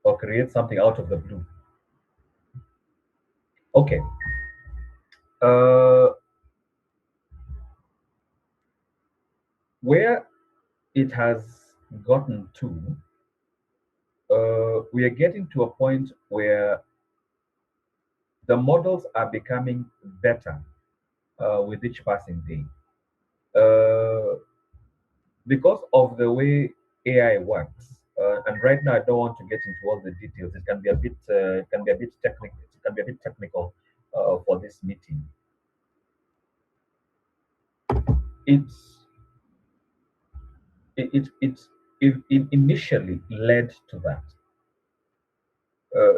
or create something out of the blue. Okay. Uh, where it has gotten to, we are getting to a point where the models are becoming better with each passing day. Uh, because of the way AI works, and right now I don't want to get into all the details. It can be a bit, it can be a bit technical. It can be a bit technical for this meeting. It's it initially led to that.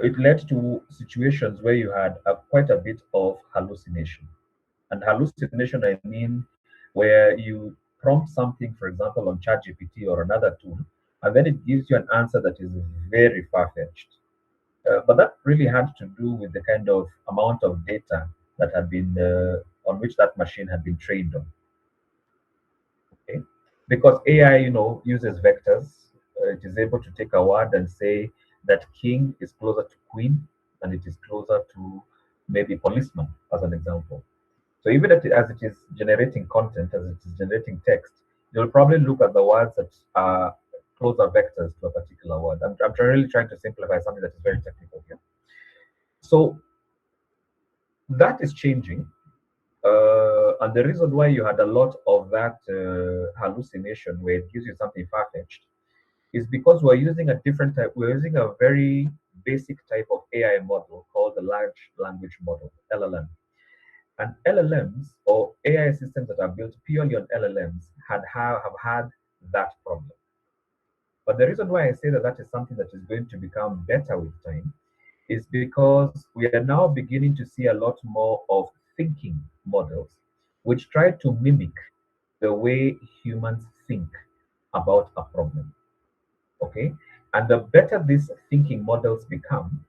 It led to situations where you had quite a bit of hallucination. And hallucination, I mean, where you prompt something, for example, on ChatGPT or another tool, and then it gives you an answer that is very far-fetched. But that really had to do with the kind of amount of data that had been on which that machine had been trained on. Okay, because AI, uses vectors. It is able to take a word and say that king is closer to queen, and it is closer to maybe policeman, as an example. So even as it is generating content, as it is generating text, you'll probably look at the words that are closer vectors to a particular word. I'm really trying to simplify something that is very technical here. So that is changing. And the reason why you had a lot of that hallucination where it gives you something far-fetched is because we're using a different type, we're using a very basic type of AI model called the large language model, LLM. And LLMs or AI systems that are built purely on LLMs have had that problem. But the reason why I say that that is something that is going to become better with time is because we are now beginning to see a lot more of thinking models which try to mimic the way humans think about a problem. Okay? And the better these thinking models become,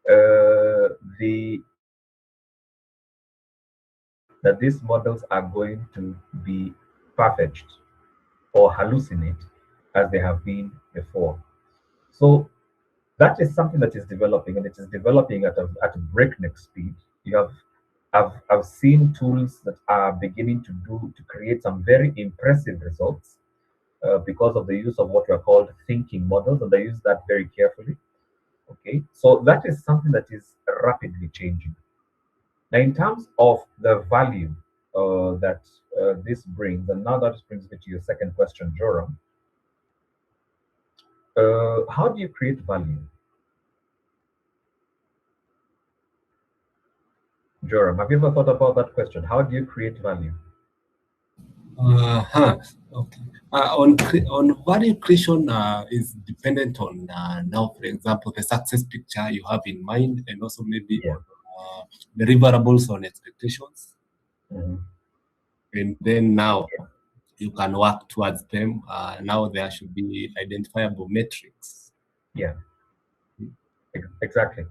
the more likely that these models are going to be perfect or hallucinate as they have been before. So that is something that is developing, and it is developing at a breakneck speed. You have I've seen tools that are beginning to create some very impressive results because of the use of what we are called thinking models, and they use that very carefully. Okay, so that is something that is rapidly changing. Now, in terms of the value that this brings, and now that brings me to your second question, Joram, how do you create value? Joram, have you ever thought about that question? How do you create value? Uh-huh. Okay. On value creation is dependent on now, for example, the success picture you have in mind, and also maybe Yeah. on deliverables on expectations, Mhm. and then now you can work towards them. Now there should be identifiable metrics. Yeah, exactly.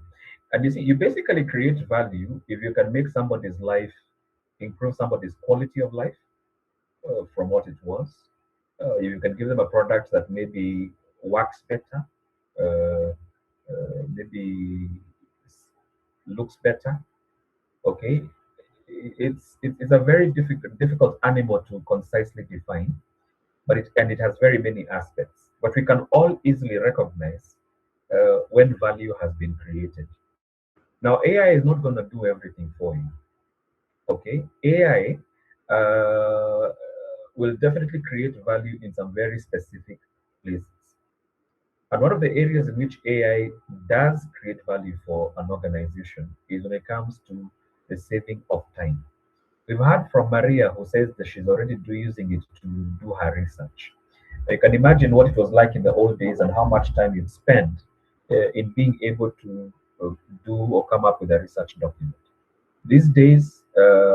And you see, you basically create value if you can make somebody's life, improve somebody's quality of life from what it was. If you can give them a product that maybe works better, uh, maybe looks better. Okay, it's a very difficult animal to concisely define, but it has very many aspects. But we can all easily recognize when value has been created. Now, AI is not going to do everything for you. Okay, AI will definitely create value in some very specific places. And one of the areas in which AI does create value for an organization is when it comes to the saving of time. We've heard from Maria, who says that she's already using it to do her research. You can imagine what it was like in the old days and how much time you'd spend in being able to uh, do or come up with a research document. These days,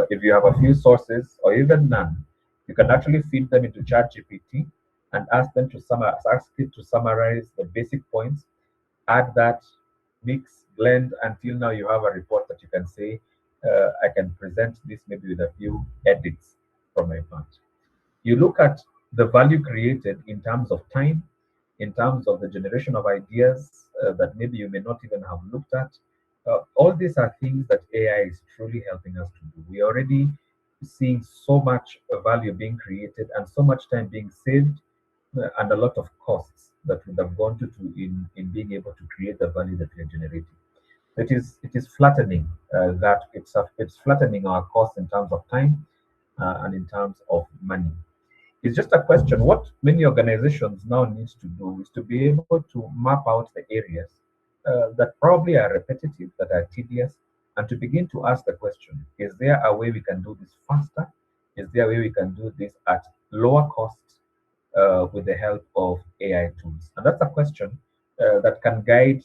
if you have a few sources or even none, you can actually feed them into ChatGPT and ask it to summarize the basic points, add that, mix, blend until now you have a report that you can say, I can present this maybe with a few edits from my part. You look at the value created in terms of time, in terms of the generation of ideas that maybe you may not even have looked at. All these are things that AI is truly helping us to do. We are already seeing so much value being created and so much time being saved and a lot of costs that would have gone in being able to create the value that we are generating. It is flattening that it's flattening our costs in terms of time and in terms of money. It's just a question. What many organizations now need to do is to be able to map out the areas that probably are repetitive, that are tedious, and to begin to ask the question: is there a way we can do this faster? Is there a way we can do this at lower cost with the help of AI tools? And that's a question that can guide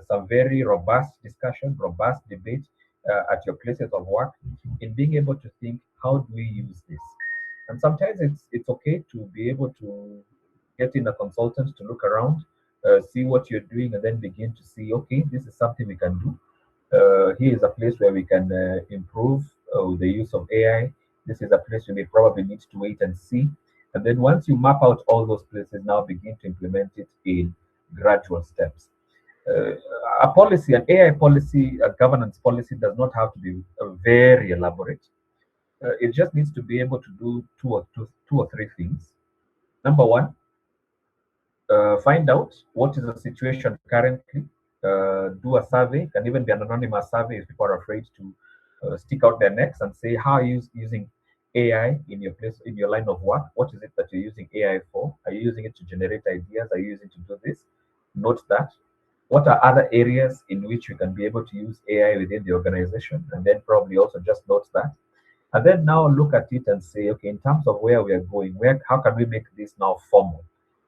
some very robust discussion, robust debate at your places of work in being able to think, how do we use this? And sometimes it's okay to be able to get in a consultant to look around, see what you're doing, and then begin to see, okay, this is something we can do. Here is a place where we can improve with the use of AI. This is a place we may probably need to wait and see. And then once you map out all those places, now begin to implement it in gradual steps. Uh, a policy, an AI policy, a governance policy does not have to be very elaborate. It just needs to be able to do two or three things. Number one, find out what is the situation currently. Do a survey, can even be an anonymous survey if people are afraid to stick out their necks and say, how are you using AI in your place, in your line of work? What is it that you're using AI for? Are you using it to generate ideas? Are you using it to do this? Note that. What are other areas in which you can be able to use AI within the organization? And then probably also just note that. And then now look at it and say, okay, in terms of where we are going, where how can we make this now formal?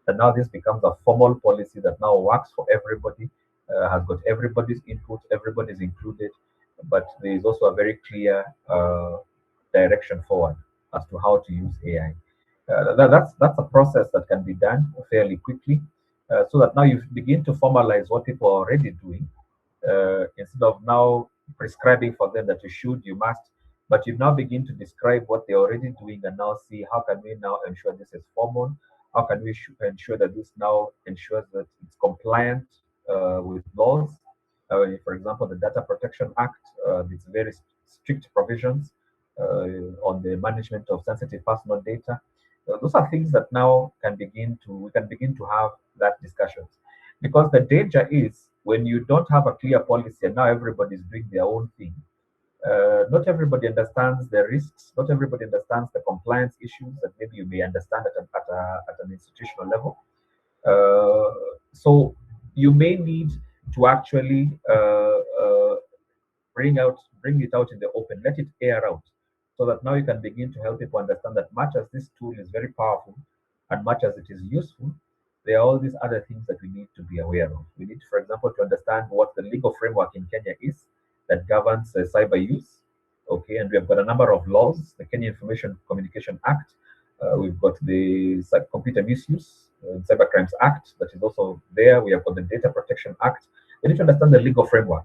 And now this becomes a formal policy that now works for everybody, has got everybody's input, everybody's included, but there is also a very clear direction forward as to how to use AI. That's a process that can be done fairly quickly, so that now you begin to formalize what people are already doing, instead of now prescribing for them that you should, you must. but you now begin to describe what they're already doing and now see how can we now ensure this is formal, how can we ensure that this now ensures that it's compliant with laws. For example, the Data Protection Act, its very strict provisions on the management of sensitive personal data. Those are things that now we can begin to have that discussions, because the danger is when you don't have a clear policy and now everybody's doing their own thing. Not everybody understands the risks. Not everybody understands the compliance issues that maybe you may understand at an institutional level. So you may need to actually bring it out in the open, let it air out, so that now you can begin to help people understand that much as this tool is very powerful and much as it is useful, there are all these other things that we need to be aware of. We need, for example, to understand what the legal framework in Kenya is that governs cyber use. Okay, and we have got a number of laws: the Kenya Information Communication Act, we've got the Computer Misuse Cyber Crimes Act that is also there. We have got the Data Protection Act. We need to understand the legal framework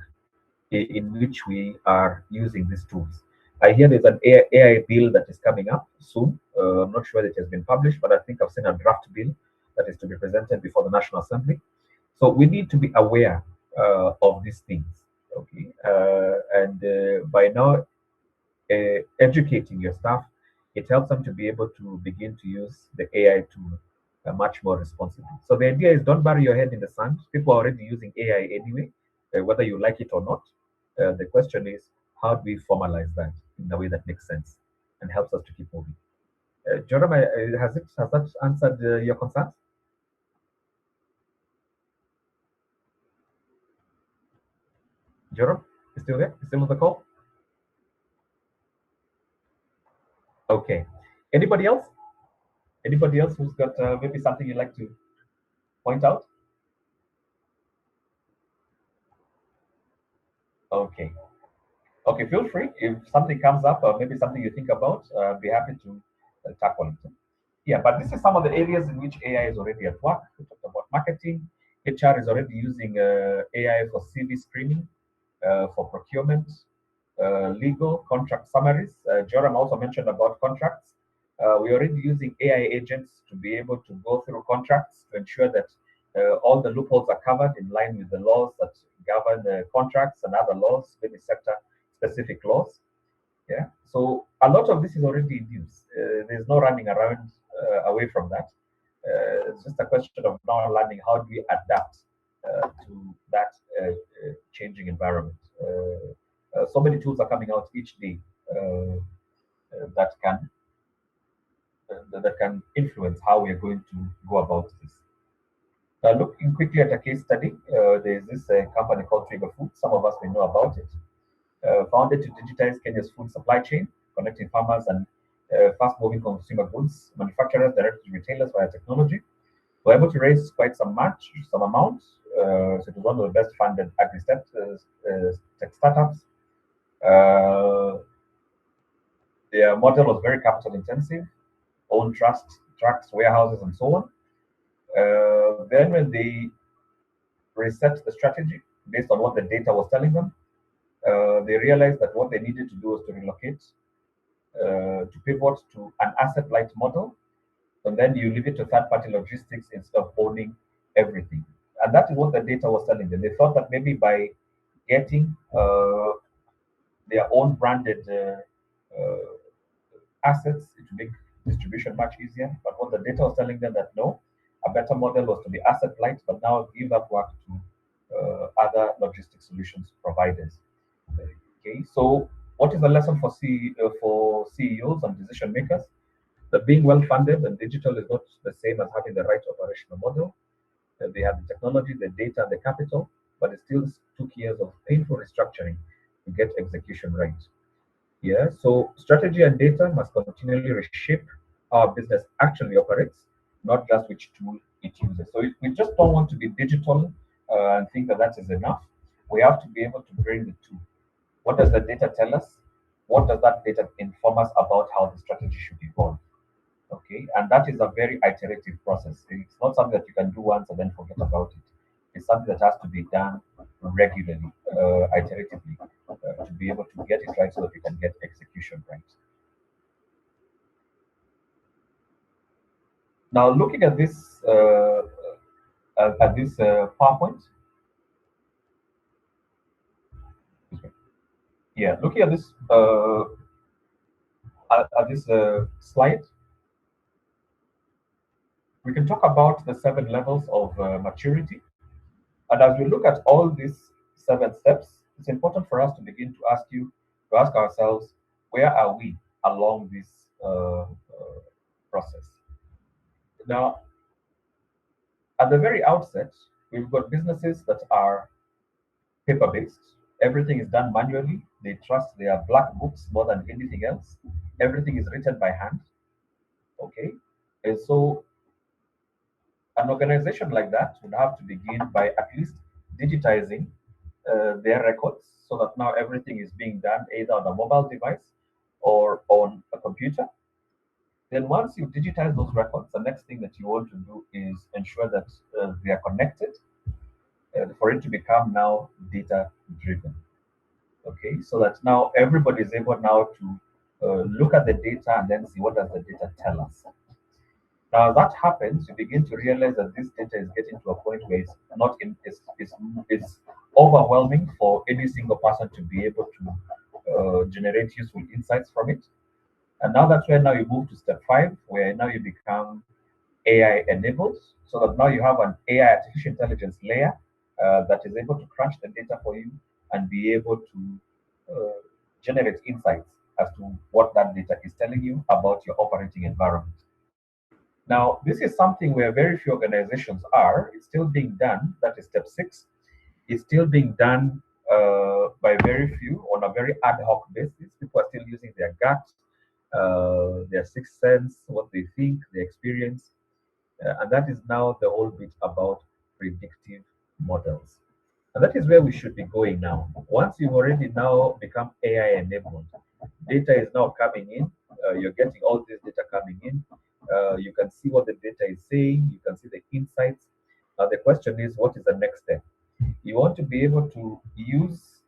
in which we are using these tools. I hear there's an AI bill that is coming up soon. I'm not sure that it has been published, but I think I've seen a draft bill that is to be presented before the National Assembly. So we need to be aware of these things. Okay, and by now educating your staff, it helps them to be able to begin to use the AI tool much more responsibly. So the idea is don't bury your head in the sand. People are already using AI anyway, whether you like it or not. The question is, how do we formalize that in a way that makes sense and helps us to keep moving? Jeremiah, has that answered your concerns? Jerome, you still there? You still on the call? Okay. Anybody else? Anybody else who's got maybe something you'd like to point out? Okay. Okay, feel free. If something comes up or maybe something you think about, be happy to tackle it. Yeah, but this is some of the areas in which AI is already at work. We talked about marketing. HR is already using AI for CV screening, for procurement, legal contract summaries. Joram also mentioned about contracts. We're already using AI agents to be able to go through contracts to ensure that all the loopholes are covered in line with the laws that govern contracts and other laws, maybe sector specific laws. Yeah. So a lot of this is already in use. There's no running around away from that. It's just a question of now learning how do we adapt to that changing environment. So many tools are coming out each day that can influence how we are going to go about this. Looking quickly at a case study, there's this company called Trigger Food. Some of us may know about it. Founded to digitize Kenya's food supply chain, connecting farmers and fast-moving consumer goods manufacturers directly to retailers via technology. We're able to raise quite some amount. So it was one of the best funded tech startups. Their model was very capital intensive, own trucks, warehouses, and so on. Then when they reset the strategy based on what the data was telling them, they realized that what they needed to do was to relocate, to pivot to an asset light model, and then you leave it to third party logistics instead of owning everything. And that is what the data was telling them. They thought that maybe by getting their own branded assets, it would make distribution much easier. But what the data was telling them that no, a better model was to be asset light, but now give that work to other logistics solutions providers. Okay, so what is the lesson for CEOs and decision makers? That being well funded and digital is not the same as having the right operational model. They have the technology, the data, and the capital, but it still took years of painful restructuring to get execution right. Yeah, so strategy and data must continually reshape how our business actually operates, not just which tool it uses. So we just don't want to be digital and think that that is enough. We have to be able to bring the two. What does the data tell us? What does that data inform us about how the strategy should evolve? Okay, and that is a very iterative process. It's not something that you can do once and then forget about it. It's something that has to be done regularly, iteratively. to be able to get it right so that you can get execution right. Now, looking at this PowerPoint, yeah, looking at this slide, we can talk about the 7 levels of maturity. And as we look at all these 7 steps, it's important for us to begin to ask ourselves, where are we along this process? Now, at the very outset, we've got businesses that are paper-based. Everything is done manually. They trust their black books more than anything else. Everything is written by hand. Okay, and so an organization like that would have to begin by at least digitizing their records so that now everything is being done either on a mobile device or on a computer. Then once you digitize those records, the next thing that you want to do is ensure that they are connected for it to become now data driven. Okay, so that now everybody is able now to look at the data and then see what does the data tell us. Now, as that happens, you begin to realize that this data is getting to a point where it's not in, it's overwhelming for any single person to be able to generate useful insights from it. And now that's where now you move to step 5, where now you become AI enabled, so that now you have an AI artificial intelligence layer that is able to crunch the data for you and be able to generate insights as to what that data is telling you about your operating environment. Now, this is something where very few organizations are. It's still being done. That is step 6. It's still being done by very few on a very ad hoc basis. People are still using their gut, their sixth sense, what they think, their experience. And that is now the whole bit about predictive models. And that is where we should be going now. Once you've already now become AI enabled, data is now coming in. You're getting all this data coming in. You can see what the data is saying. You can see the insights. Now the question is, what is the next step? You want to be able to use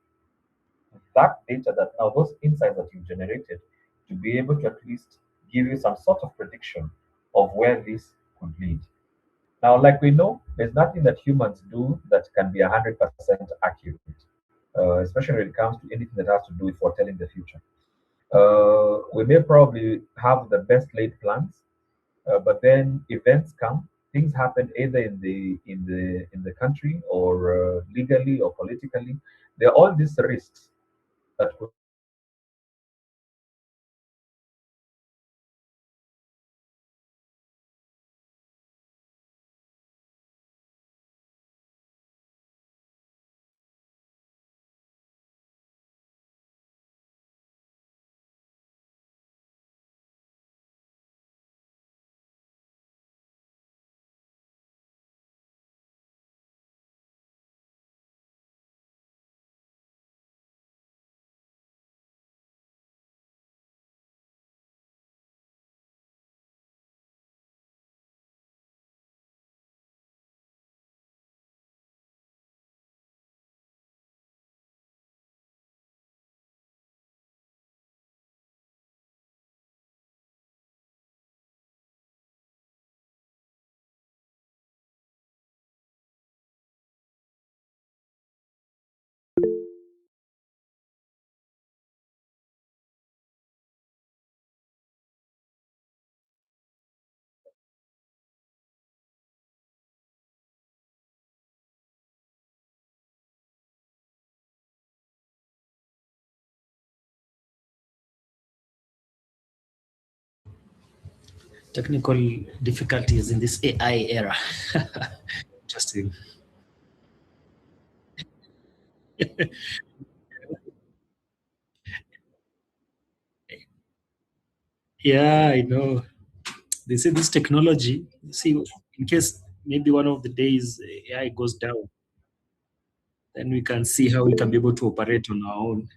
that data, that now those insights that you've generated, to be able to at least give you some sort of prediction of where this could lead. Now, like we know, there's nothing that humans do that can be 100% accurate, especially when it comes to anything that has to do with foretelling the future. We may probably have the best laid plans, but then events come, things happen either in the country or legally or politically. There are all these risks that could Technical difficulties in this AI era. Interesting. Yeah, I know. They say this technology, see, in case maybe one of the days AI goes down, then we can see how we can be able to operate on our own.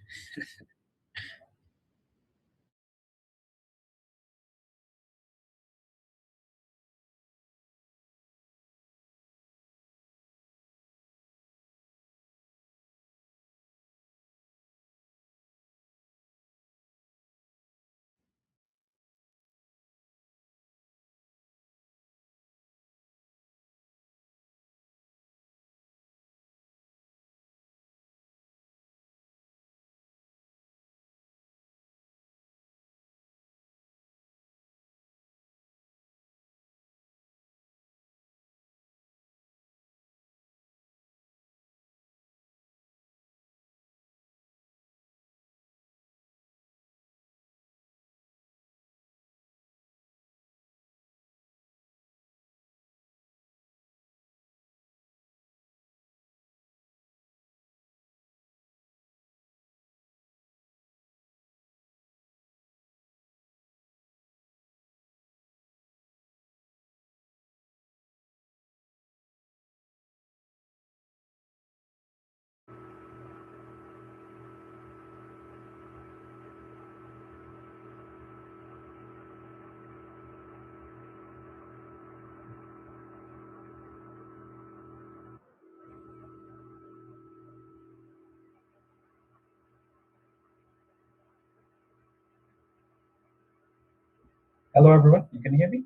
Hello, everyone. You can hear me?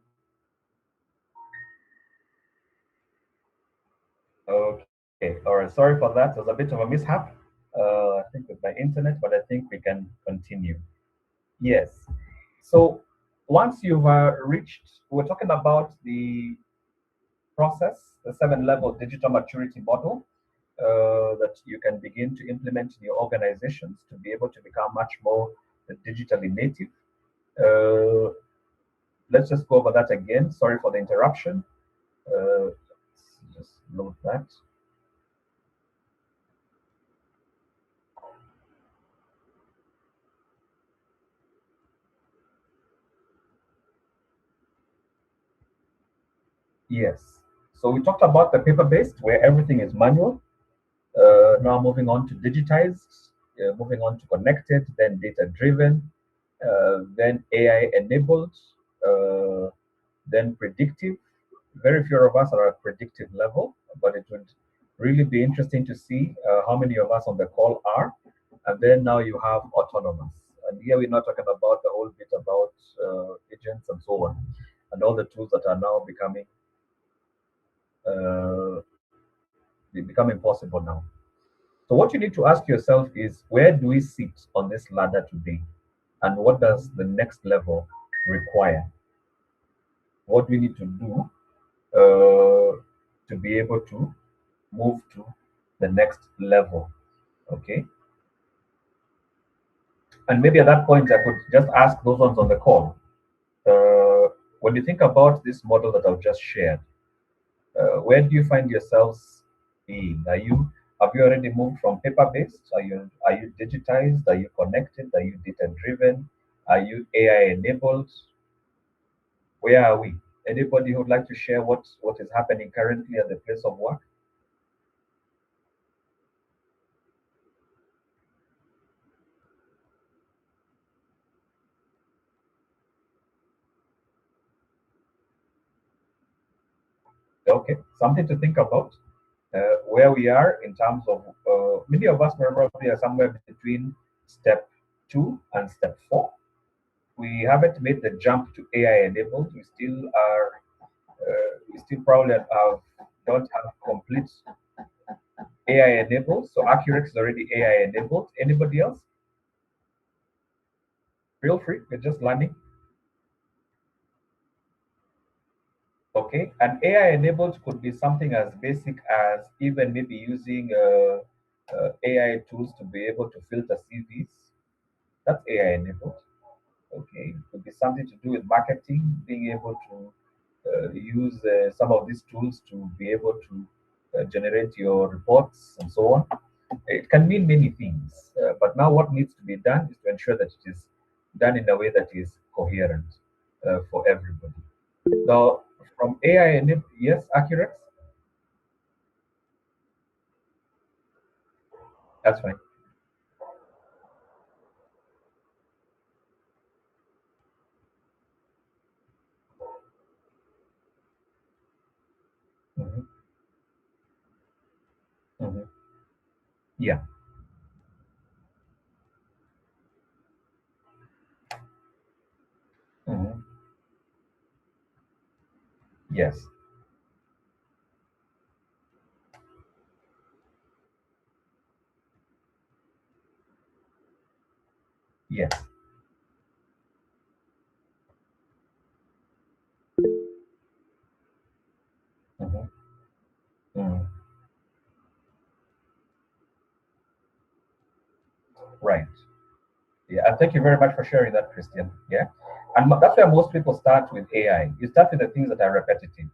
Okay. All right. Sorry for that. There's a bit of a mishap, I think, with my internet, but I think we can continue. Yes. So once you've reached, we're talking about the process, the 7 level digital maturity model that you can begin to implement in your organizations to be able to become much more digitally native. Uh, let's just go over that again. Sorry for the interruption. Let's just load that. Yes. So we talked about the paper-based, where everything is manual. Now moving on to digitized, moving on to connected, then data-driven, then AI-enabled, uh, then predictive. Very few of us are at predictive level, but it would really be interesting to see how many of us on the call are. And then now you have autonomous. And here we're not talking about the whole bit about agents and so on, and all the tools that are now uh, becoming possible now. So what you need to ask yourself is, where do we sit on this ladder today? And what does the next level require? What do we need to do to be able to move to the next level? Okay. And maybe at that point, I could just ask those ones on the call. When you think about this model that I've just shared, where do you find yourselves being? Have you already moved from paper based? Are you digitized? Are you connected? Are you data driven? Are you AI enabled? Where are we? Anybody who would like to share what is happening currently at the place of work? Okay, something to think about. Where we are in terms of many of us probably are somewhere between step 2 and step 4. We haven't made the jump to AI enabled. We still probably don't have complete AI enabled. So ACCUREX is already AI enabled. Anybody else? Feel free. We're just learning. Okay, and AI enabled could be something as basic as even maybe using AI tools to be able to filter CVs. That's AI enabled. Okay, it could be something to do with marketing, being able to use some of these tools to be able to generate your reports and so on. It can mean many things, but now what needs to be done is to ensure that it is done in a way that is coherent for everybody. Now, from AI, yes, accurate. That's fine. Hmm. Hmm. Yeah. Hmm. Yes. Yes. Hmm. Hmm. Right. Yeah, and thank you very much for sharing that, Christian. Yeah, and that's where most people start with AI. You start with the things that are repetitive.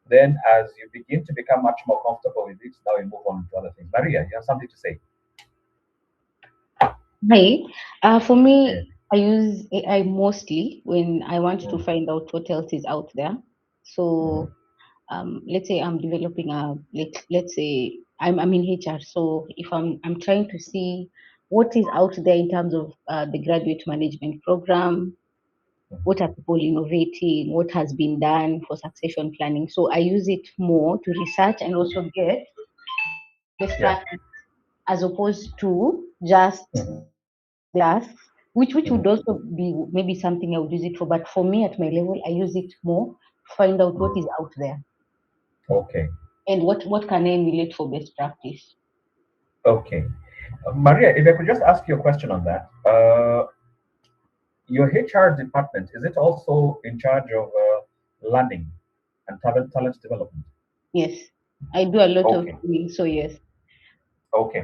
Then, as you begin to become much more comfortable with it, now you move on to other things. Maria, you have something to say? Hi. For Yeah. me, I use AI mostly when I want to Mm. find out what else is out there. So, Mhm. let's say I'm developing let's say I'm in HR. So if I'm trying to see what is out there in terms of the graduate management program, what are people innovating, what has been done for succession planning. So I use it more to research and also get best Yeah. practice as opposed to just Mhm. the tasks which would Mhm. also be maybe something I would use it for. But for me, at my level, I use it more to find out what is out there Okay. and what can I emulate for best practice. Okay. Maria, if I could just ask you a question on that. Your HR department, is it also in charge of learning and talent development? Yes, I do a lot of Okay. things. So yes, Okay.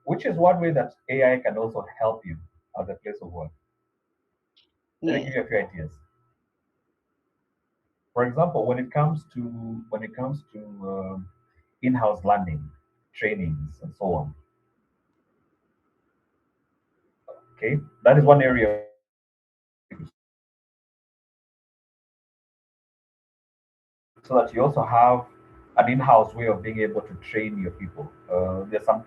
Which is one way that AI can also help you at the place of work. Let me yes. give you a few ideas. For example, when it comes to in-house learning, trainings, and so on. Okay, that is one area where you can use so that you also have an in-house way of being able to train your people. There's some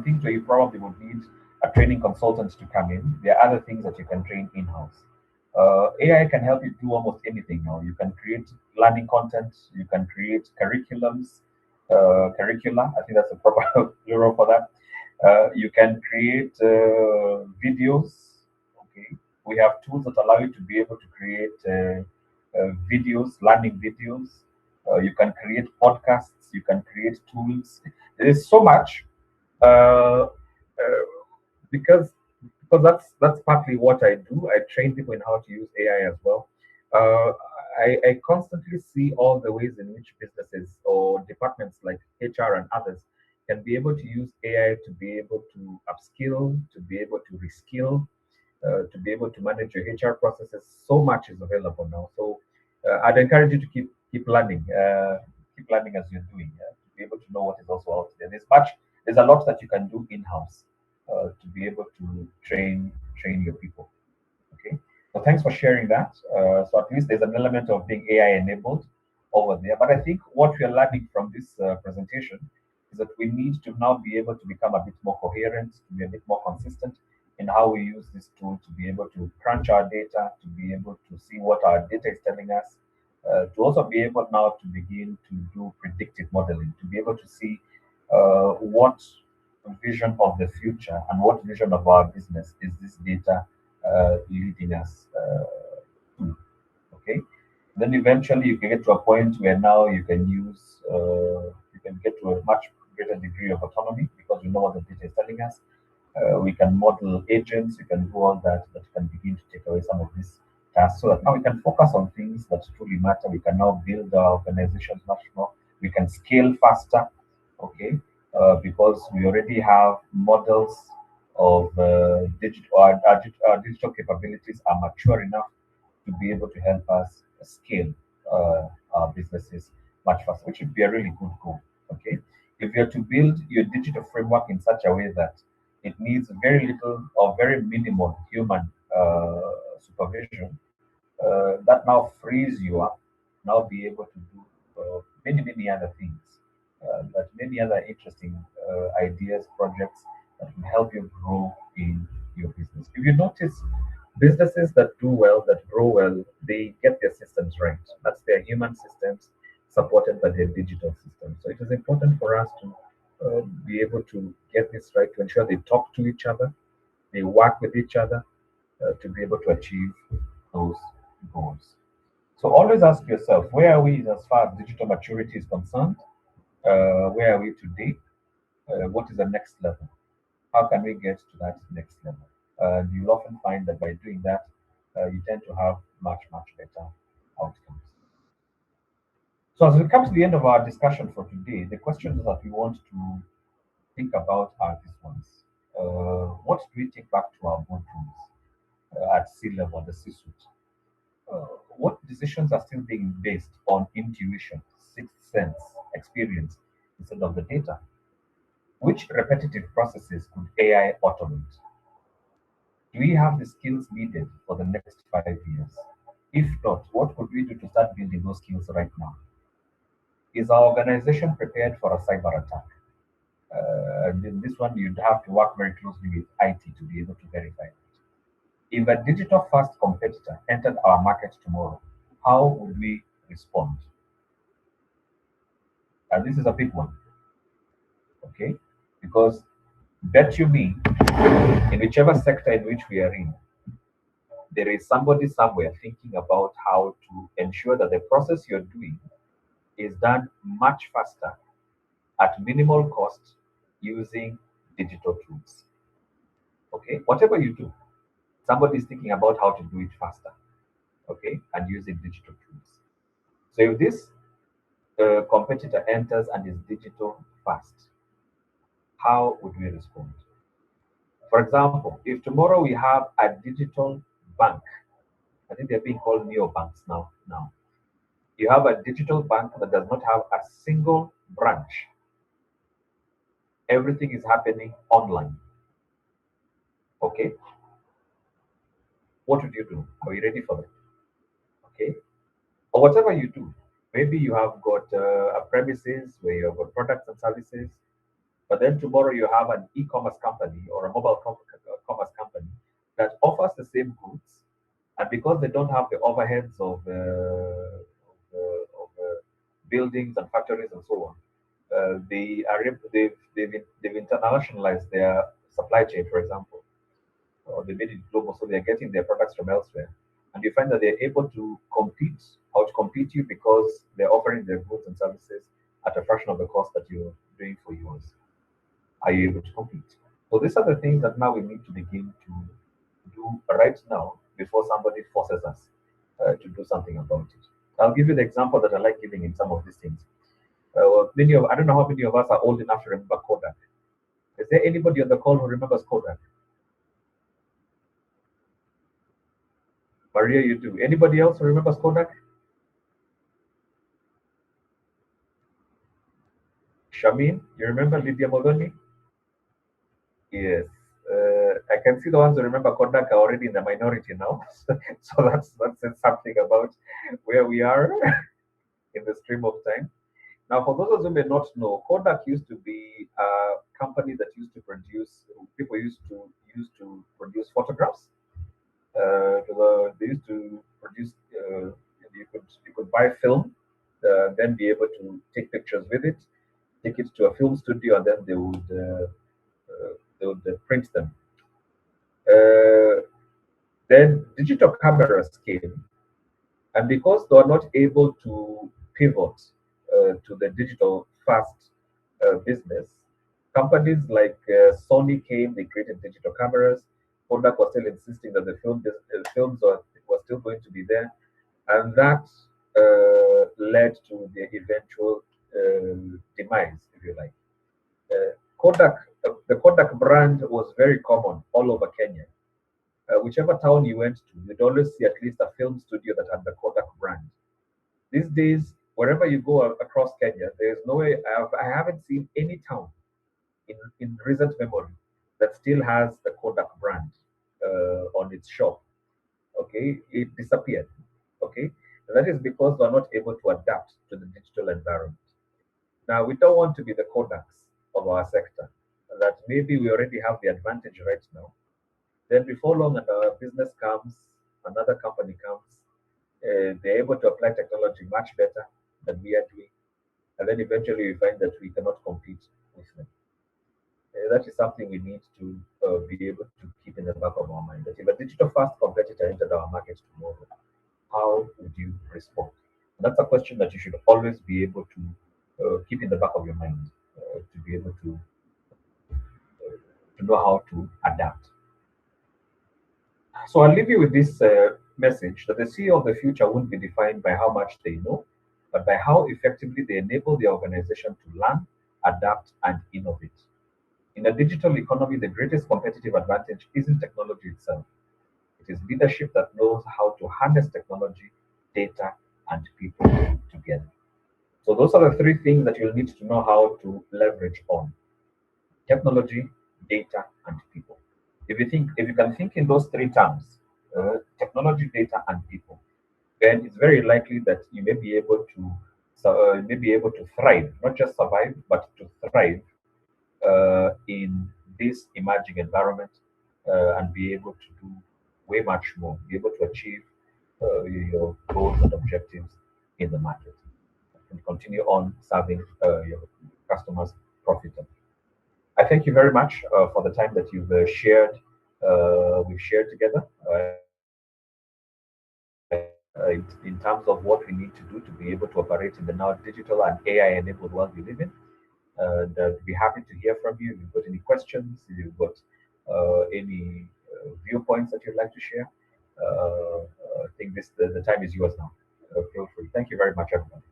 things where you probably would need a training consultant to come in. There are other things that you can train in-house. AI can help you do almost anything now. You can create learning content. You can create curricula. I think that's a proper plural for that. You can create videos. Okay, we have tools that allow you to be able to create videos, learning videos. You can create podcasts. You can create tools. There is so much uh, because that's partly what I do. I train people in how to use AI as well. Uh, I constantly see all the ways in which businesses or departments like HR and others can be able to use AI to be able to upskill, to be able to reskill, to be able to manage your HR processes. So much is available now. So I'd encourage you to keep learning as you're doing, to be able to know what is also out there. There's a lot that you can do in house to be able to train your people. Okay, so thanks for sharing that. So at least there's an element of being AI enabled over there. But I think what we are learning from this presentation is that we need to now be able to become a bit more coherent, to be a bit more consistent in how we use this tool to be able to crunch our data, to be able to see what our data is telling us, to also be able now to begin to do predictive modeling, to be able to see what vision of the future and what vision of our business is this data leading us to. Okay, then eventually you can get to a point where now you can get to a much greater degree of autonomy because we know what the data is telling us. We can model agents, we can do all that that can begin to take away some of these tasks so that now we can focus on things that truly matter. We can now build our organizations much more. We can scale faster, okay, because we already have models of our digital capabilities are mature enough to be able to help us scale our businesses much faster, which would be a really good goal. Okay, if you're to build your digital framework in such a way that it needs very little or very minimal human supervision, that now frees you up, now be able to do many other things, that many other interesting ideas, projects that will help you grow in your business. If you notice, businesses that do well, that grow well, they get their systems right. That's their human systems supported by their digital systems. So it is important for us to be able to get this right, to ensure they talk to each other, they work with each other to be able to achieve those goals. So always ask yourself, where are we as far as digital maturity is concerned? Where are we today? What is the next level? How can we get to that next level? And you'll often find that by doing that, you tend to have much better outcomes. So as we come to the end of our discussion for today, the questions that we want to think about are these ones. What do we take back to our boardrooms at sea level, the C-suite? What decisions are still being based on intuition, sixth sense, experience instead of the data? Which repetitive processes could AI automate? Do we have the skills needed for the next 5 years? If not, what could we do to start building those skills right now? Is our organization prepared for a cyber attack? And in this one, you'd have to work very closely with IT to be able to verify it. If a digital first competitor entered our market tomorrow, how would we respond? And this is a big one, okay? Because bet you me, In whichever sector in which we are in, there is somebody somewhere thinking about how to ensure that the process you're doing is done much faster at minimal cost using digital tools. Okay, whatever you do, somebody is thinking about how to do it faster. Okay, and using digital tools. So if this competitor enters and is digital fast, how would we respond? For example, if tomorrow we have a digital bank, I think they're being called neobanks now. You have a digital bank that does not have a single branch. Everything is happening online. Okay, what would you do? Are you ready for that? Okay, or whatever you do, maybe you have got a premises where you have got products and services, but then tomorrow you have an e-commerce company or a mobile commerce company that offers the same goods, and because they don't have the overheads of buildings and factories and so on, they've internationalized their supply chain, for example, or they made it global, so they're getting their products from elsewhere. And you find that they're able to outcompete you because they're offering their goods and services at a fraction of the cost that you're doing for yours. Are you able to compete? So these are the things that now we need to begin to do right now before somebody forces us to do something about it. I'll give you the example that I like giving in some of these things. I don't know how many of us are old enough to remember Kodak. Is there anybody on the call who remembers Kodak? Maria, you do. Anybody else who remembers Kodak? Shamin, you remember Lydia Modoni? Yes. I can see the ones who remember Kodak are already in the minority now. So that says something about where we are in the stream of time. Now, for those who may not know, Kodak used to be a company that used to produce, people used to produce photographs. They used to produce, you could buy film, then be able to take pictures with it, take it to a film studio, and then they would print them. Uh, then digital cameras came, and because they were not able to pivot to the digital fast business, companies like Sony came, they created digital cameras. Kodak was still insisting that the films were still going to be there, and that led to the eventual demise, if you like. The Kodak brand was very common all over Kenya. Whichever town you went to, you'd always see at least a film studio that had the Kodak brand. These days, wherever you go across Kenya, there's no way I haven't seen any town in recent memory that still has the Kodak brand on its shop. Okay, it disappeared. Okay, and that is because we're not able to adapt to the digital environment. Now, we don't want to be the Kodaks of our sector. That maybe we already have the advantage right now. Then before long, another business comes, another company comes, they're able to apply technology much better than we are doing, and then eventually we find that we cannot compete with them. That is something we need to be able to keep in the back of our mind. That if a digital fast competitor entered our market tomorrow, how would you respond? And that's a question that you should always be able to keep in the back of your mind to be able to know how to adapt. So I'll leave you with this message that the CEO of the future won't be defined by how much they know, but by how effectively they enable the organization to learn, adapt, and innovate. In a digital economy, the greatest competitive advantage isn't technology itself. It is leadership that knows how to harness technology, data, and people together. So those are the three things that you'll need to know how to leverage on: technology, data, and people. If you can think in those three terms, technology, data, and people, then it's very likely that you may be able to thrive, not just survive, but to thrive in this emerging environment and be able to do way much more, be able to achieve your goals and objectives in the market, and continue on serving your customers profitably. I thank you very much for the time that you've shared. We've shared together in terms of what we need to do to be able to operate in the now digital and AI-enabled world we live in. And we'd be happy to hear from you. If you've got any questions, if you've got any viewpoints that you'd like to share, I think the time is yours now. Feel free. Thank you very much, everyone.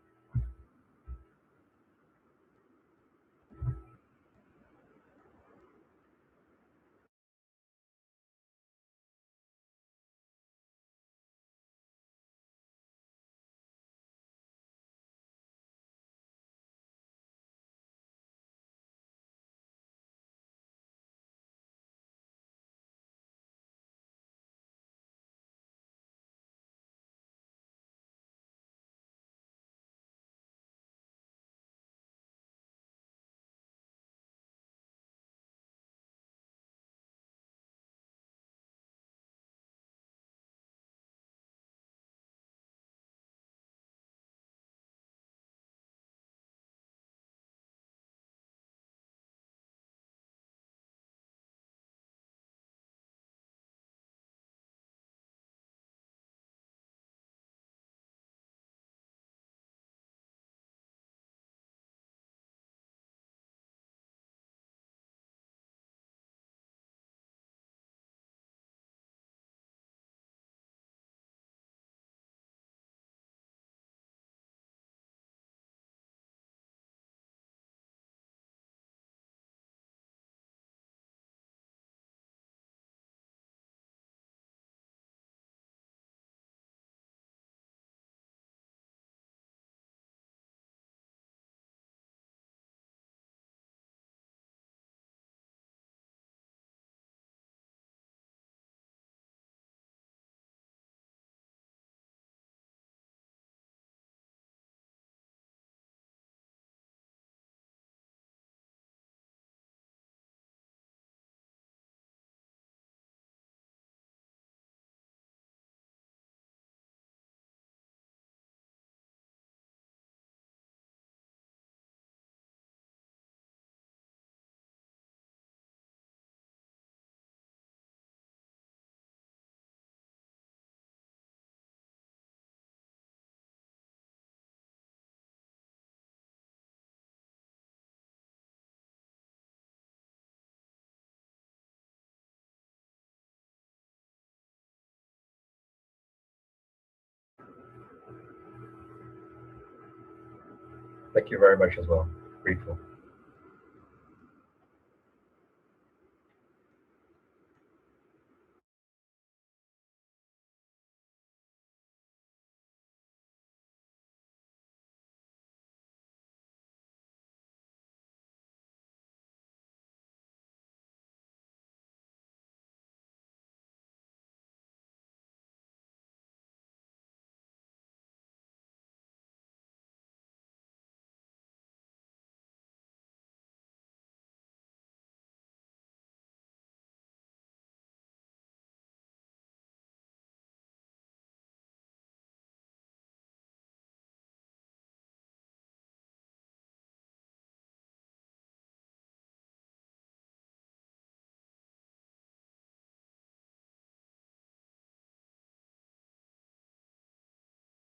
Thank you very much as well. Grateful.